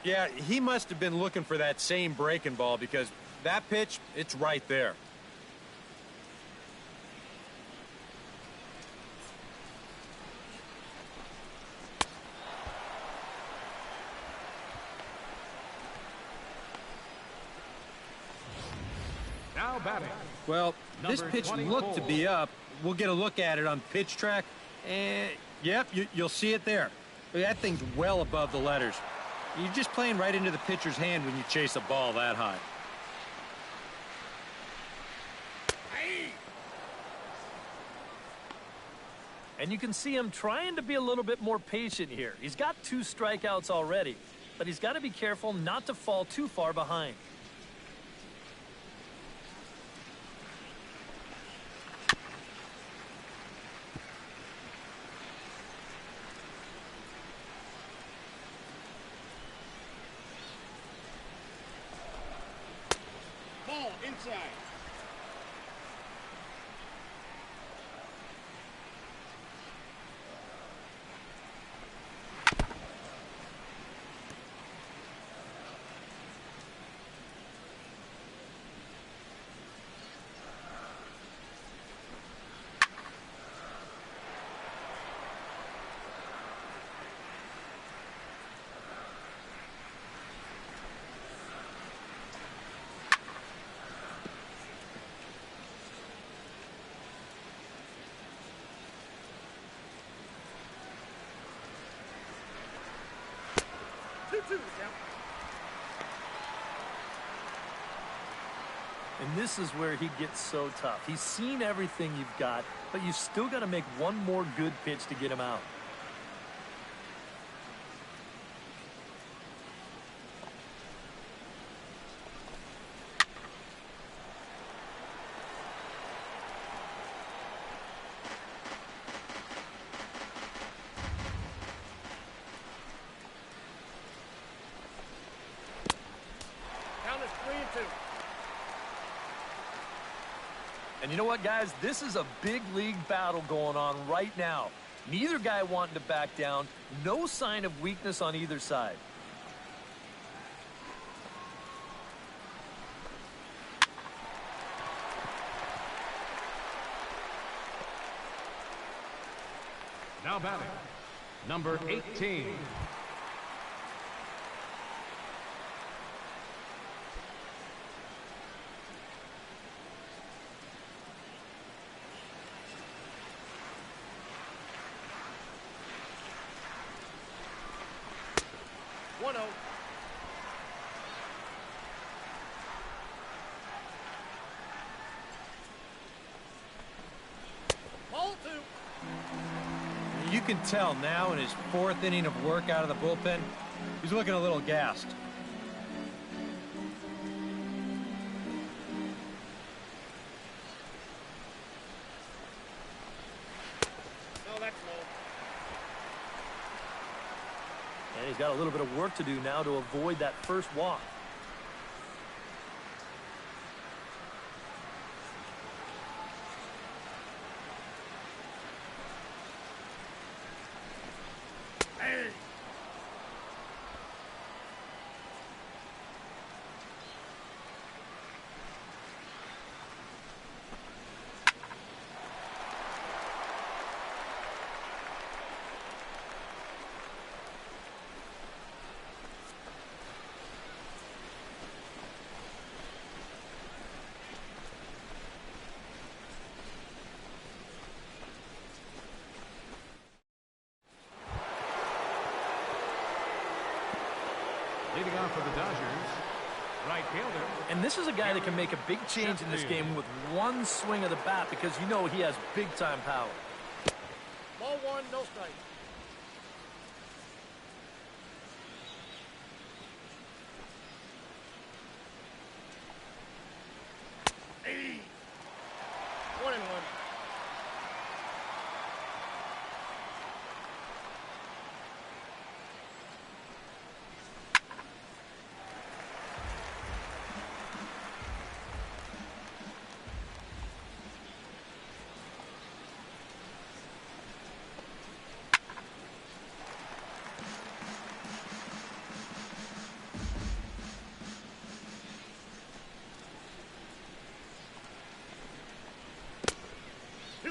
Yeah, he must have been looking for that same breaking ball because that pitch, it's right there. Now batting. Well, this Number pitch 24. looked to be up. We'll get a look at it on pitch track. And, yep, you'll see it there. That thing's well above the letters. You're just playing right into the pitcher's hand when you chase a ball that high. And you can see him trying to be a little bit more patient here. He's got 2 strikeouts already, but he's got to be careful not to fall too far behind. Ball inside. And this is where he gets so tough. He's seen everything you've got, but you've still got to make one more good pitch to get him out. Count is 3-2. And you know what, guys? This is a big league battle going on right now. Neither guy wanting to back down. No sign of weakness on either side. Now batting, number 18. You can tell now in his 4th inning of work out of the bullpen, he's looking a little gassed. No, that's low. And he's got a little bit of work to do now to avoid that first walk. Leading off for the Dodgers, right fielder. And this is a guy that can make a big change in this game with one swing of the bat because you know he has big-time power. Ball 1, no strike. Hey. 1-1.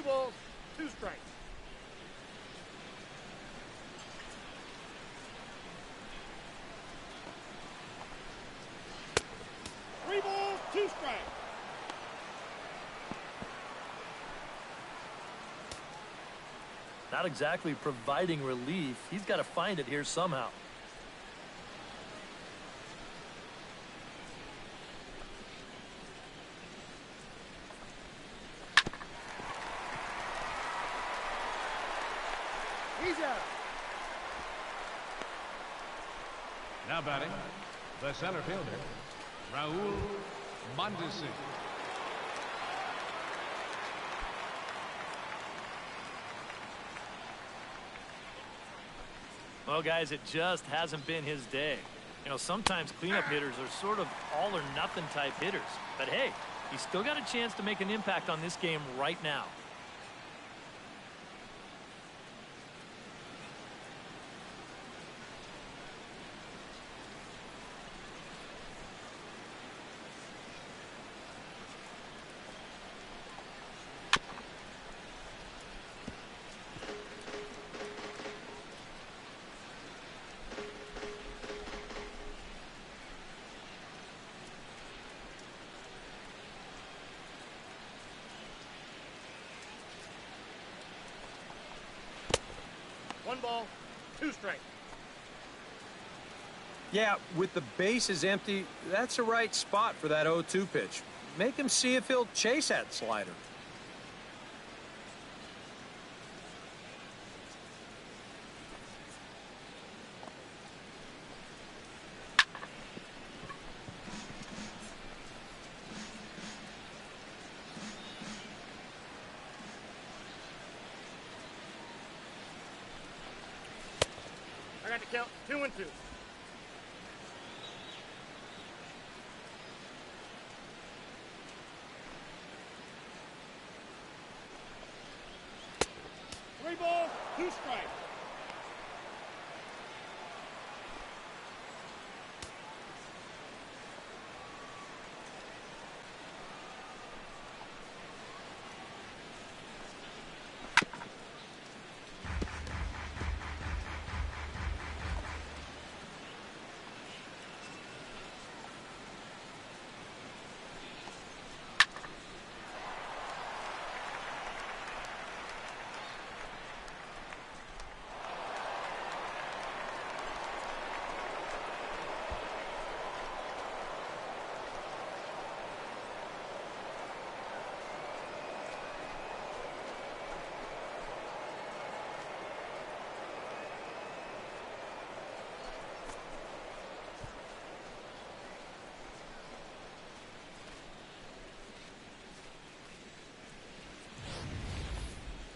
Balls, 2 strikes. Three balls, 2 strikes. Not exactly providing relief. He's got to find it here somehow. Now batting, the center fielder, Raul Mondesi. Well, guys, it just hasn't been his day. You know, sometimes cleanup hitters are sort of all-or-nothing type hitters. But, hey, he's still got a chance to make an impact on this game right now. One ball, 2 strikes. Yeah, with the bases empty, that's the right spot for that 0-2 pitch. Make him see if he'll chase that slider. I got to count 2-2. Three balls, 2 strikes.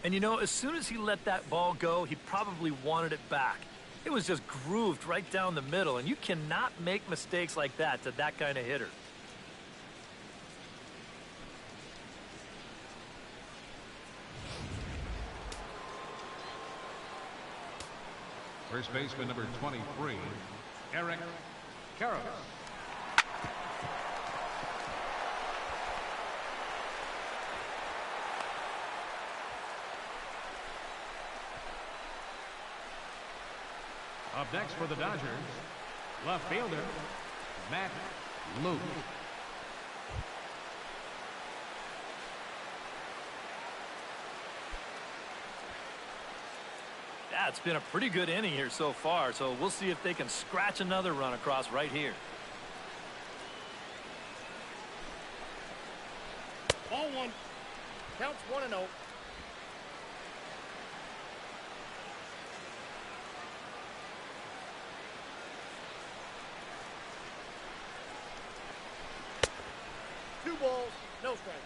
And you know, as soon as he let that ball go, he probably wanted it back. It was just grooved right down the middle, and you cannot make mistakes like that to that kind of hitter. First baseman number 23, Eric Karros. Up next for the Dodgers, left fielder, Matt Luke. Yeah, it's been a pretty good inning here so far, so we'll see if they can scratch another run across right here. Ball one. Counts 1-0. Two balls, no strikes.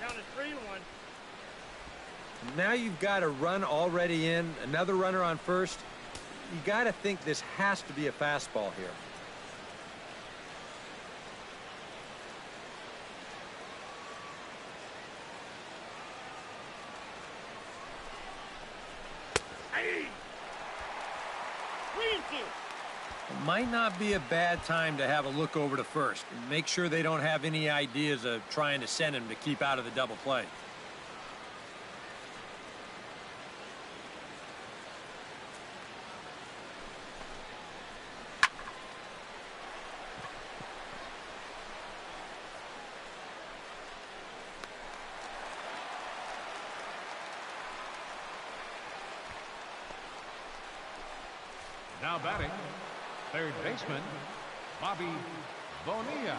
Count is 3-1. Now you've got a run already in, another runner on first. You got to think this has to be a fastball here. Hey! 3-2. It might not be a bad time to have a look over to first and make sure they don't have any ideas of trying to send him to keep out of the double play. Now batting, third baseman, Bobby Bonilla.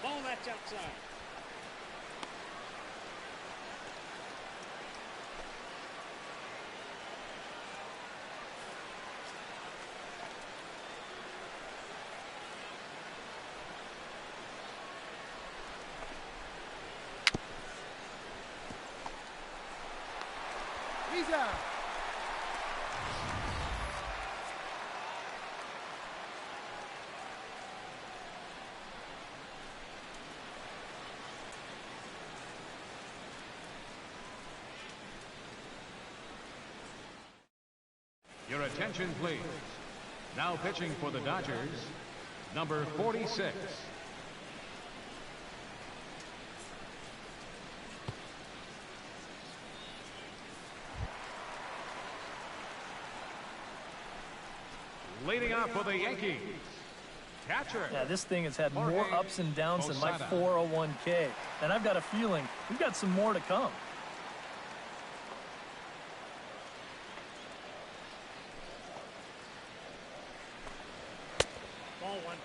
Ball that's outside. He's out. Your attention, please. Now pitching for the Dodgers, number 46. Leading off for the Yankees, catcher. Yeah, this thing has had more ups and downs than my 401k. And I've got a feeling we've got some more to come. Ball one.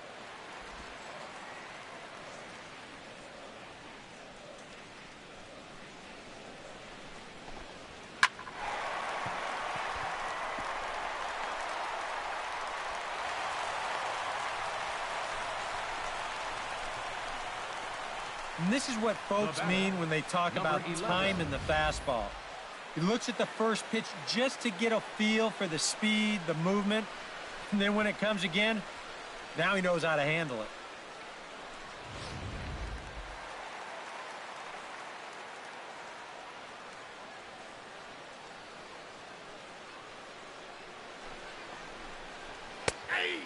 And this is what folks mean when they talk about time in the fastball. He looks at the first pitch just to get a feel for the speed, the movement, and then when it comes again, now he knows how to handle it. Hey!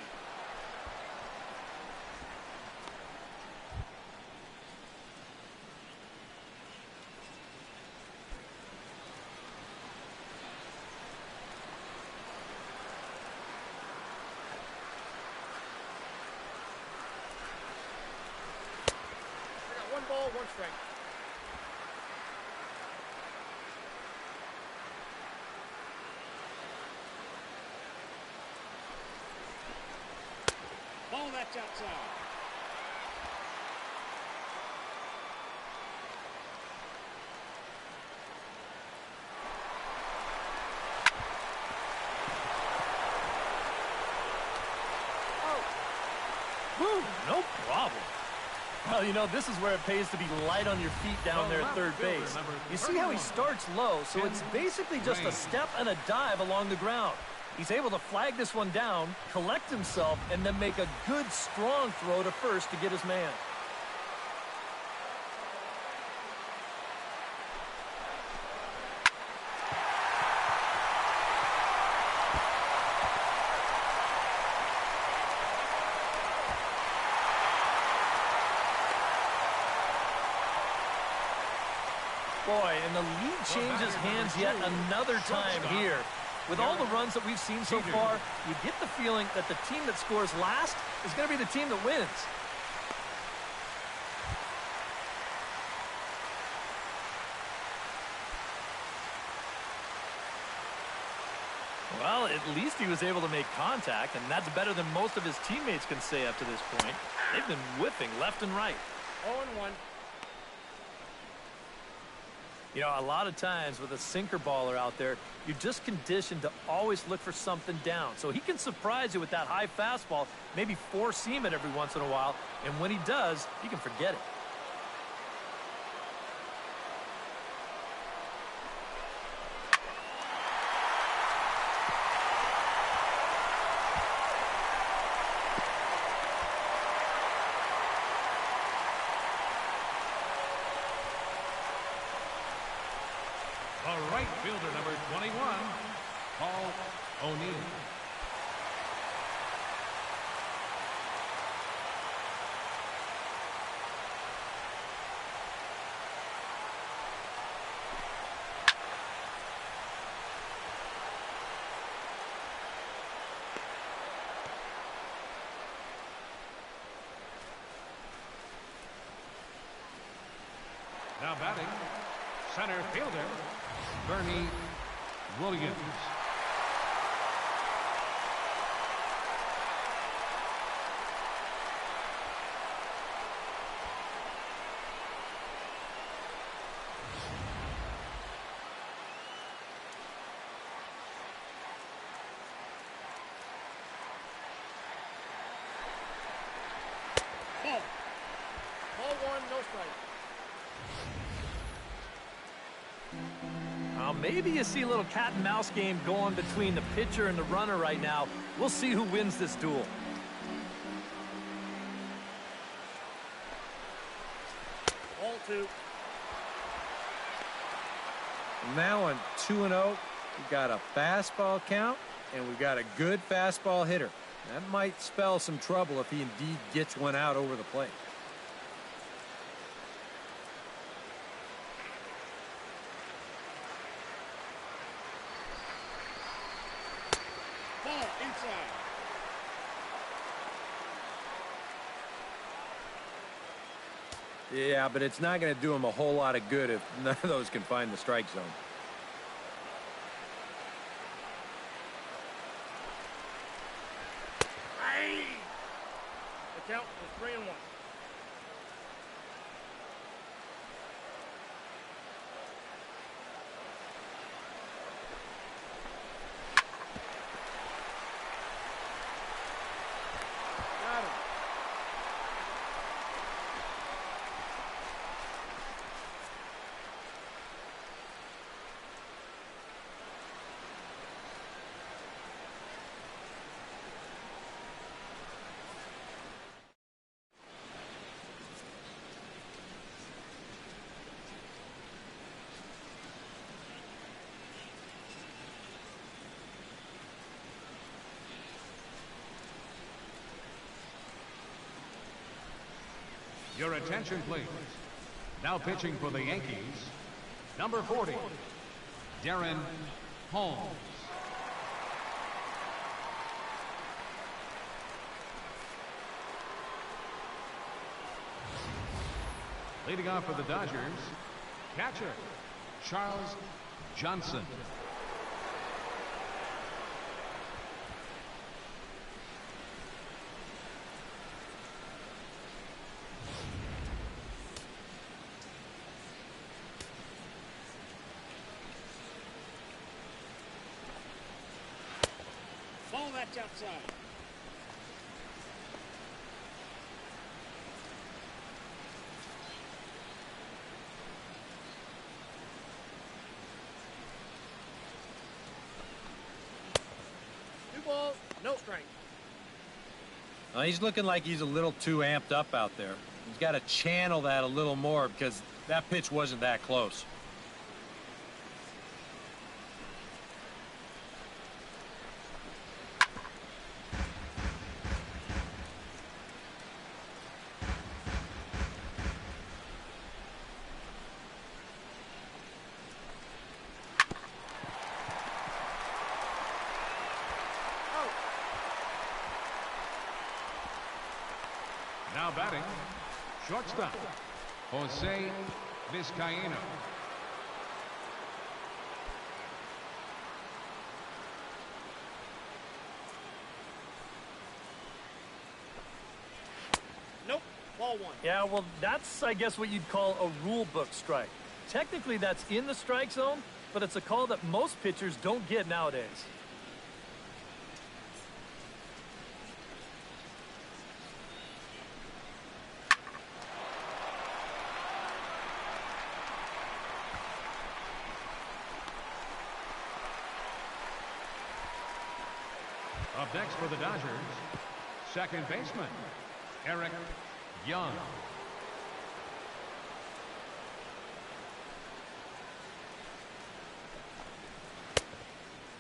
1 strike. Ball that's outside. Woo, no problem. Well, you know, this is where it pays to be light on your feet down there at third base. You see how he starts low, so it's basically just a step and a dive along the ground. He's able to flag this one down, collect himself, and then make a good, strong throw to first to get his man. Boy, and the lead changes hands yet another time here. With all the runs that we've seen so far, you get the feeling that the team that scores last is going to be the team that wins. Well, at least he was able to make contact, and that's better than most of his teammates can say up to this point. They've been whiffing left and right. 0-1. You know, a lot of times with a sinker baller out there, you're just conditioned to always look for something down. So he can surprise you with that high fastball, maybe four-seam it every once in a while, and when he does, you can forget it. The right fielder, number 21, Paul O'Neill. Now batting, center fielder, Bernie Williams. Ball 1, no strike. Maybe you see a little cat and mouse game going between the pitcher and the runner right now. We'll see who wins this duel. Ball 2. Now on 2-0, we got a fastball count, and we got a good fastball hitter. That might spell some trouble if he indeed gets one out over the plate. Ball inside. Yeah, but it's not going to do him a whole lot of good if none of those can find the strike zone. Aye. The count is 3-1. Got him. Your attention, please. Now pitching for the Yankees, number 40, Darren Holmes. Leading off for the Dodgers, catcher, Charles Johnson. Ball that's outside. Two balls, no strike. He's looking like he's a little too amped up out there. He's got to channel that a little more because that pitch wasn't that close. Now batting, shortstop, Jose Vizcaíno. Nope, ball one. Yeah, well, that's, I guess, what you'd call a rule book strike. Technically, that's in the strike zone, but it's a call that most pitchers don't get nowadays. Up next for the Dodgers, second baseman, Eric Young.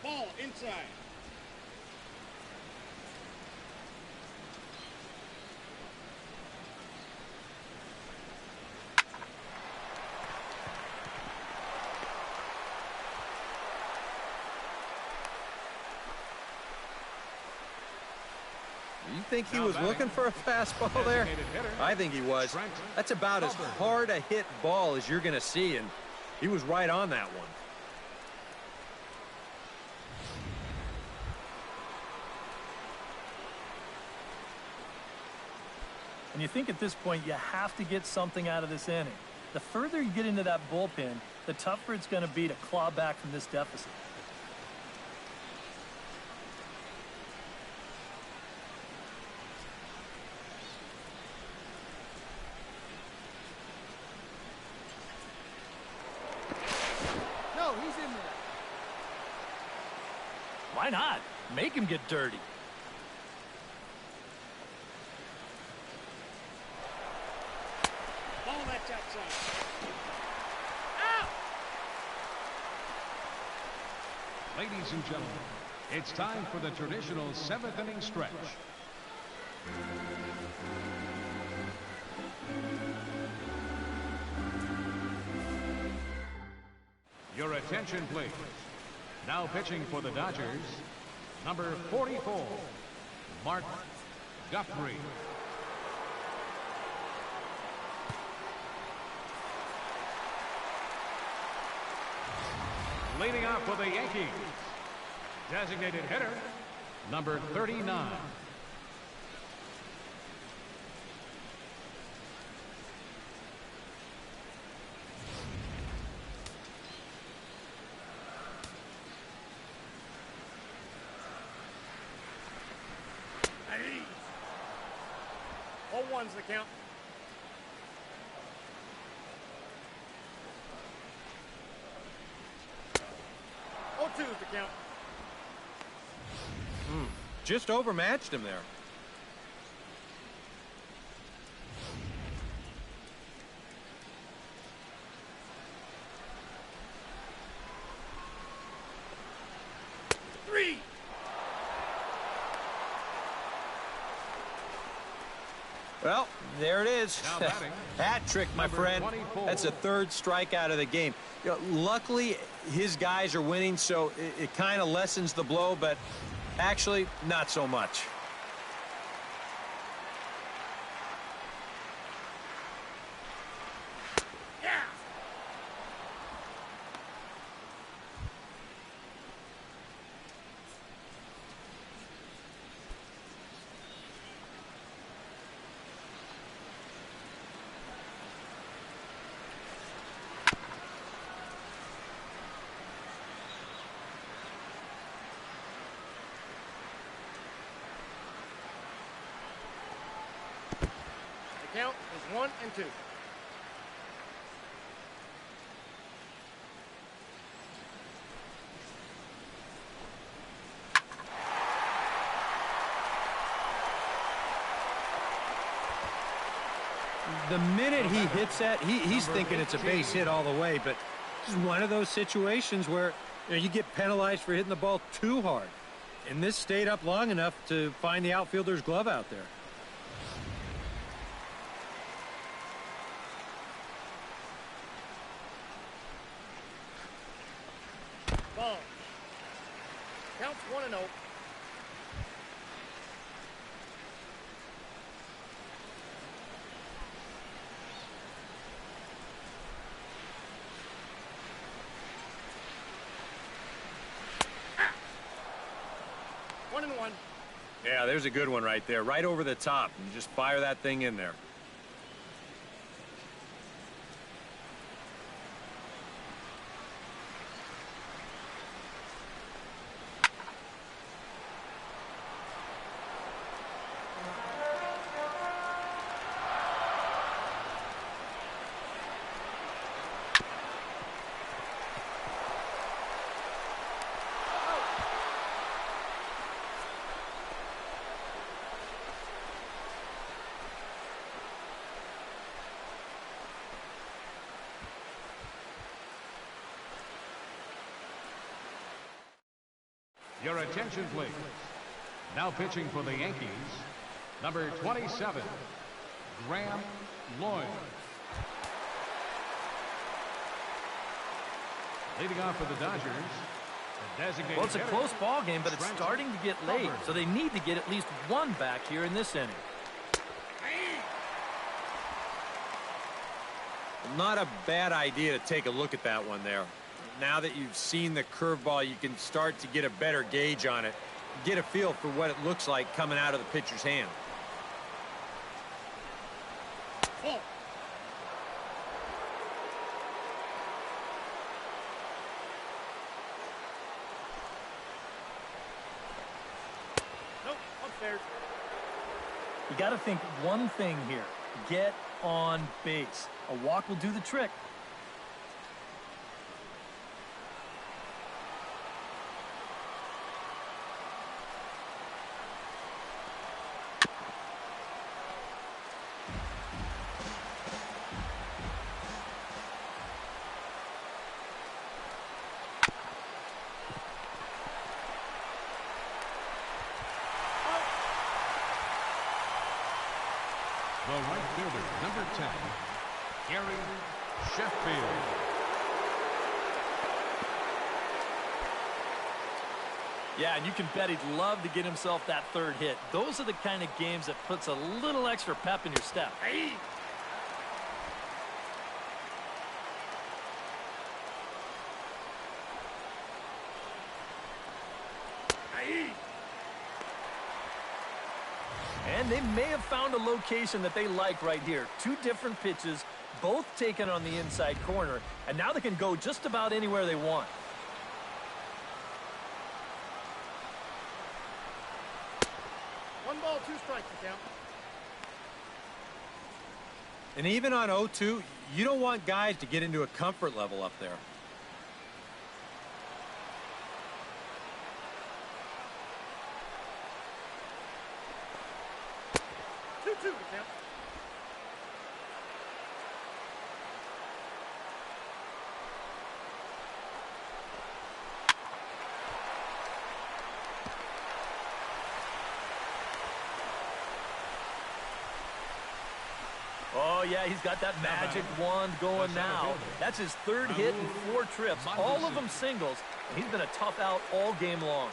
Ball inside. You think he was looking for a fastball there? I think he was. That's about as hard a hit ball as you're going to see, and he was right on that one. And you think at this point you have to get something out of this inning. The further you get into that bullpen, the tougher it's going to be to claw back from this deficit. No, he's in there. Why not? Make him get dirty. Ball that's outside. Out! Ladies and gentlemen, it's time for the traditional seventh inning stretch. Your attention, please. Now pitching for the Dodgers, number 44, Mark Guthrie. Leading off for the Yankees, designated hitter, number 39. Hey. 0-1's the count. Oh, 2's the count. Just overmatched him there. Three. Well, there it is. Now batting, Hat trick, my number friend. 24. That's a third strikeout of the game. You know, luckily, his guys are winning, so it kind of lessens the blow, but actually, not so much. count is 1-2. The minute he hits that, he's thinking it's a base hit all the way, but it's one of those situations where you get penalized for hitting the ball too hard. And this stayed up long enough to find the outfielder's glove out there. Ball. Counts 1-0. Yeah, there's a good one right there, right over the top. You just fire that thing in there. Your attention, please. Now pitching for the Yankees, number 27, Graham Lloyd. Leading off for the Dodgers, the designated Well, it's a close ball game, but it's starting to get late, so they need to get at least one back here in this inning. Not a bad idea to take a look at that one there. Now that you've seen the curveball, you can start to get a better gauge on it. Get a feel for what it looks like coming out of the pitcher's hand. Ball. Nope, upstairs. You got to think one thing here. Get on base. A walk will do the trick. The right fielder, number 10, Gary Sheffield. Yeah, and you can bet he'd love to get himself that third hit. Those are the kind of games that puts a little extra pep in your step. Hey. And they may have found a location that they like right here. Two different pitches, both taken on the inside corner, and now they can go just about anywhere they want. One ball, two strikes to count. And even on 0-2, you don't want guys to get into a comfort level up there. Two to count. Oh, yeah, he's got that magic wand going now. That's his third hit in 4 trips, all of them singles, and he's been a tough out all game long.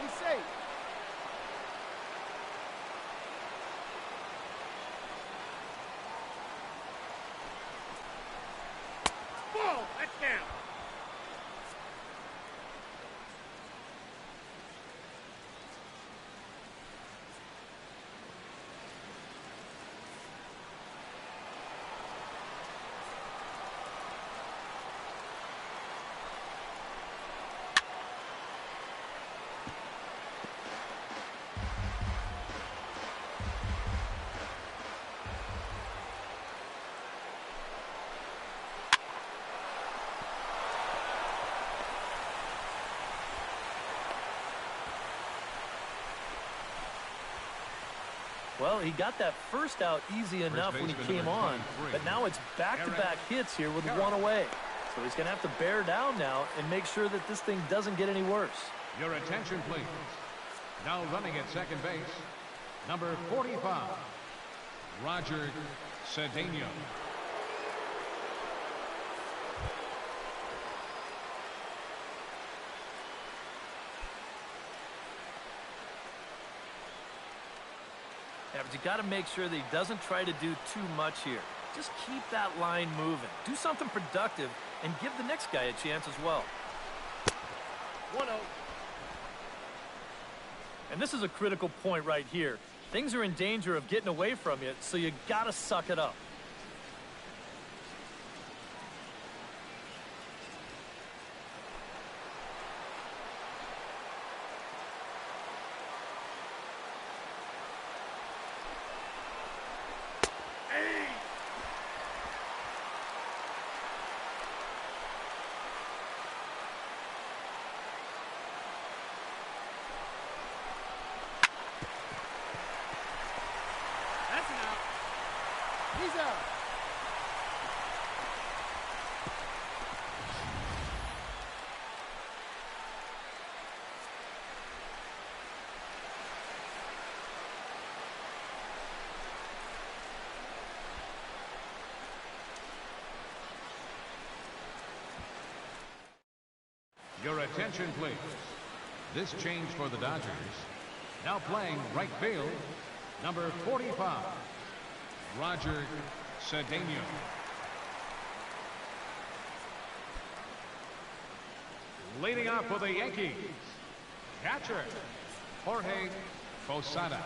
He's safe. Ball, that's down. Well, he got that first out easy enough when he came on, but now it's back-to-back hits here with one away. So he's going to have to bear down now and make sure that this thing doesn't get any worse. Your attention, please. Now running at second base, number 45, Roger Cedeno. Yeah, but you got to make sure that he doesn't try to do too much here. Just keep that line moving. Do something productive and give the next guy a chance as well. 1-0. And this is a critical point right here. Things are in danger of getting away from you, so you got to suck it up. That's an out. He's out. Your attention, please. This change for the Dodgers. Now playing right field, number 45, Roger Cedeno. Leading off for the Yankees, catcher, Jorge Posada.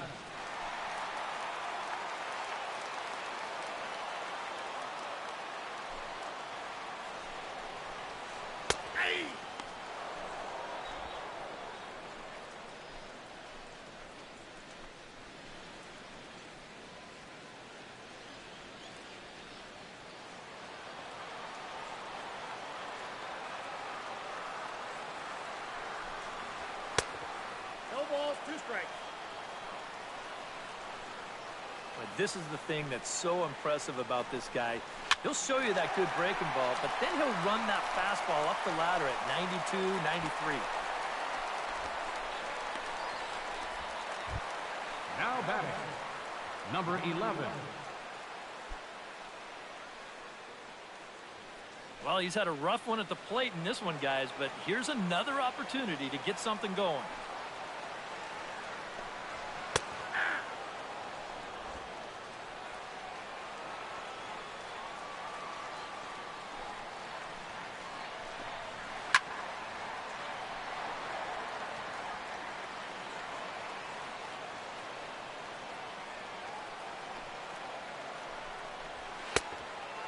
No balls, 2 strikes. But this is the thing that's so impressive about this guy. He'll show you that good breaking ball, but then he'll run that fastball up the ladder at 92, 93. Now batting, number 11. Well, he's had a rough one at the plate in this one, guys, but here's another opportunity to get something going.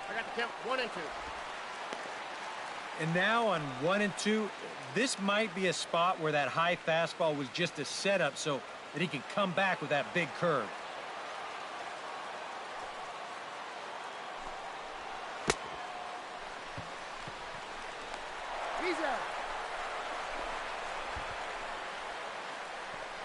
I got the count 1 and 2. And now on 1 and 2, this might be a spot where that high fastball was just a setup so that he can come back with that big curve. He's out.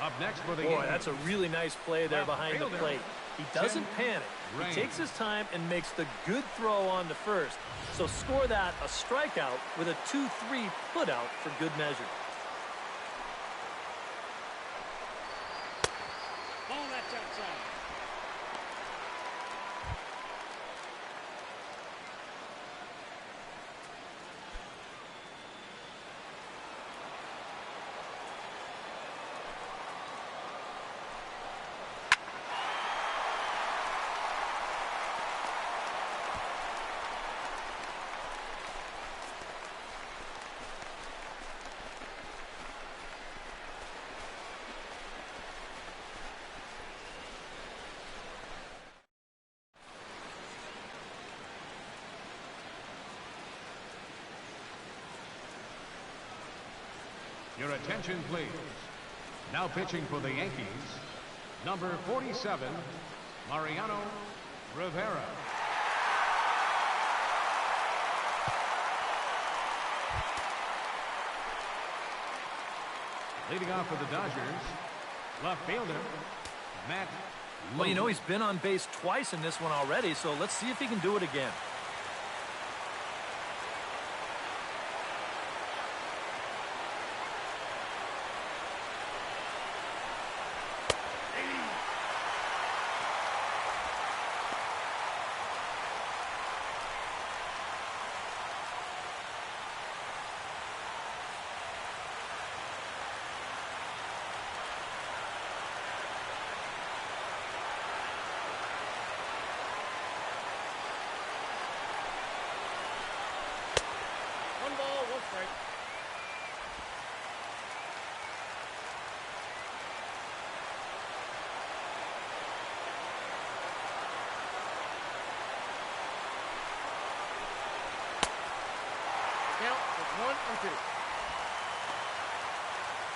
Up next for the Boy, Yankees. that's a really nice play there behind the plate. He doesn't panic. Rain. He takes his time and makes the good throw on to first. So score that a strikeout with a 2-3 putout for good measure. Ball that's outside. Your attention, please. Now pitching for the Yankees, number 47, Mariano Rivera. Leading off for the Dodgers, left fielder, Matt Well, you know, he's been on base twice in this one already, so let's see if he can do it again. One ball, one strike. Count is 1-2.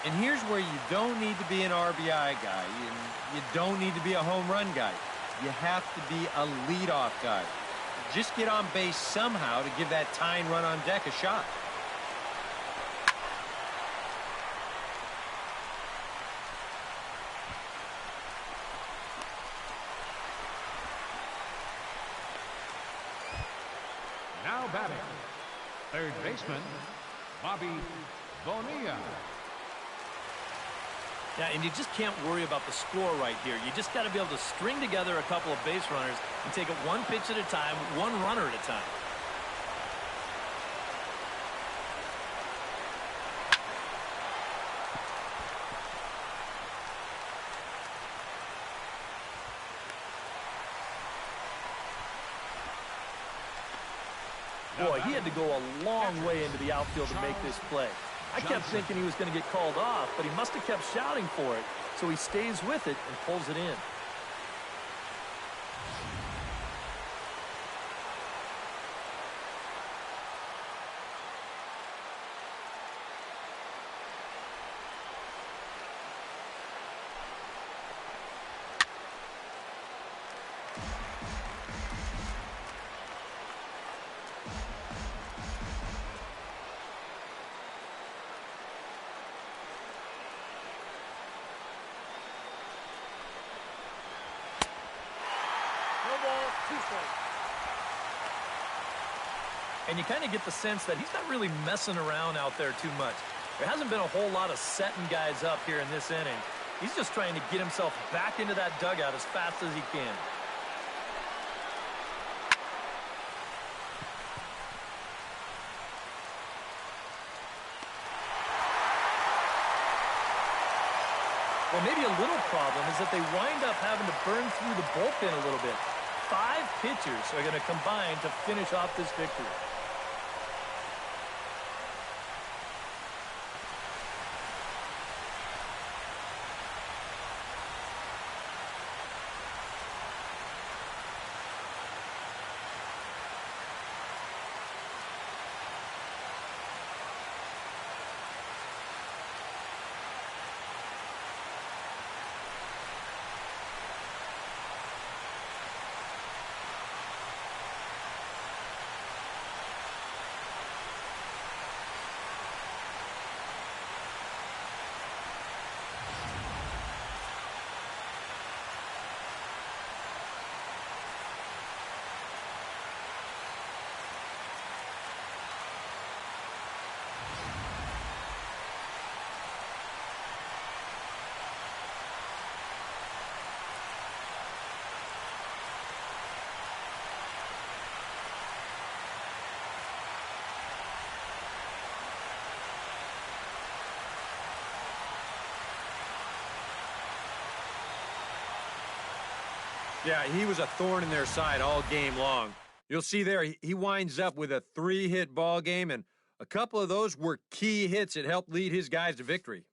And here's where you don't need to be an RBI guy, and you don't need to be a home run guy. You have to be a leadoff guy. Just get on base somehow to give that tying run on deck a shot. Now batting, third baseman, Bobby Bonilla. Yeah, and you just can't worry about the score right here. You just got to be able to string together a couple of base runners and take it one pitch at a time, one runner at a time. Boy, he had to go a long way into the outfield to make this play. I kept thinking he was going to get called off, but he must have kept shouting for it. So he stays with it and pulls it in. No ball, 2 strikes. And you kind of get the sense that he's not really messing around out there too much. There hasn't been a whole lot of setting guys up here in this inning. He's just trying to get himself back into that dugout as fast as he can. Well, maybe a little problem is that they wind up having to burn through the bullpen a little bit. 5 pitchers are going to combine to finish off this victory. Yeah, he was a thorn in their side all game long. You'll see there, he winds up with a 3-hit ball game, and a couple of those were key hits that helped lead his guys to victory.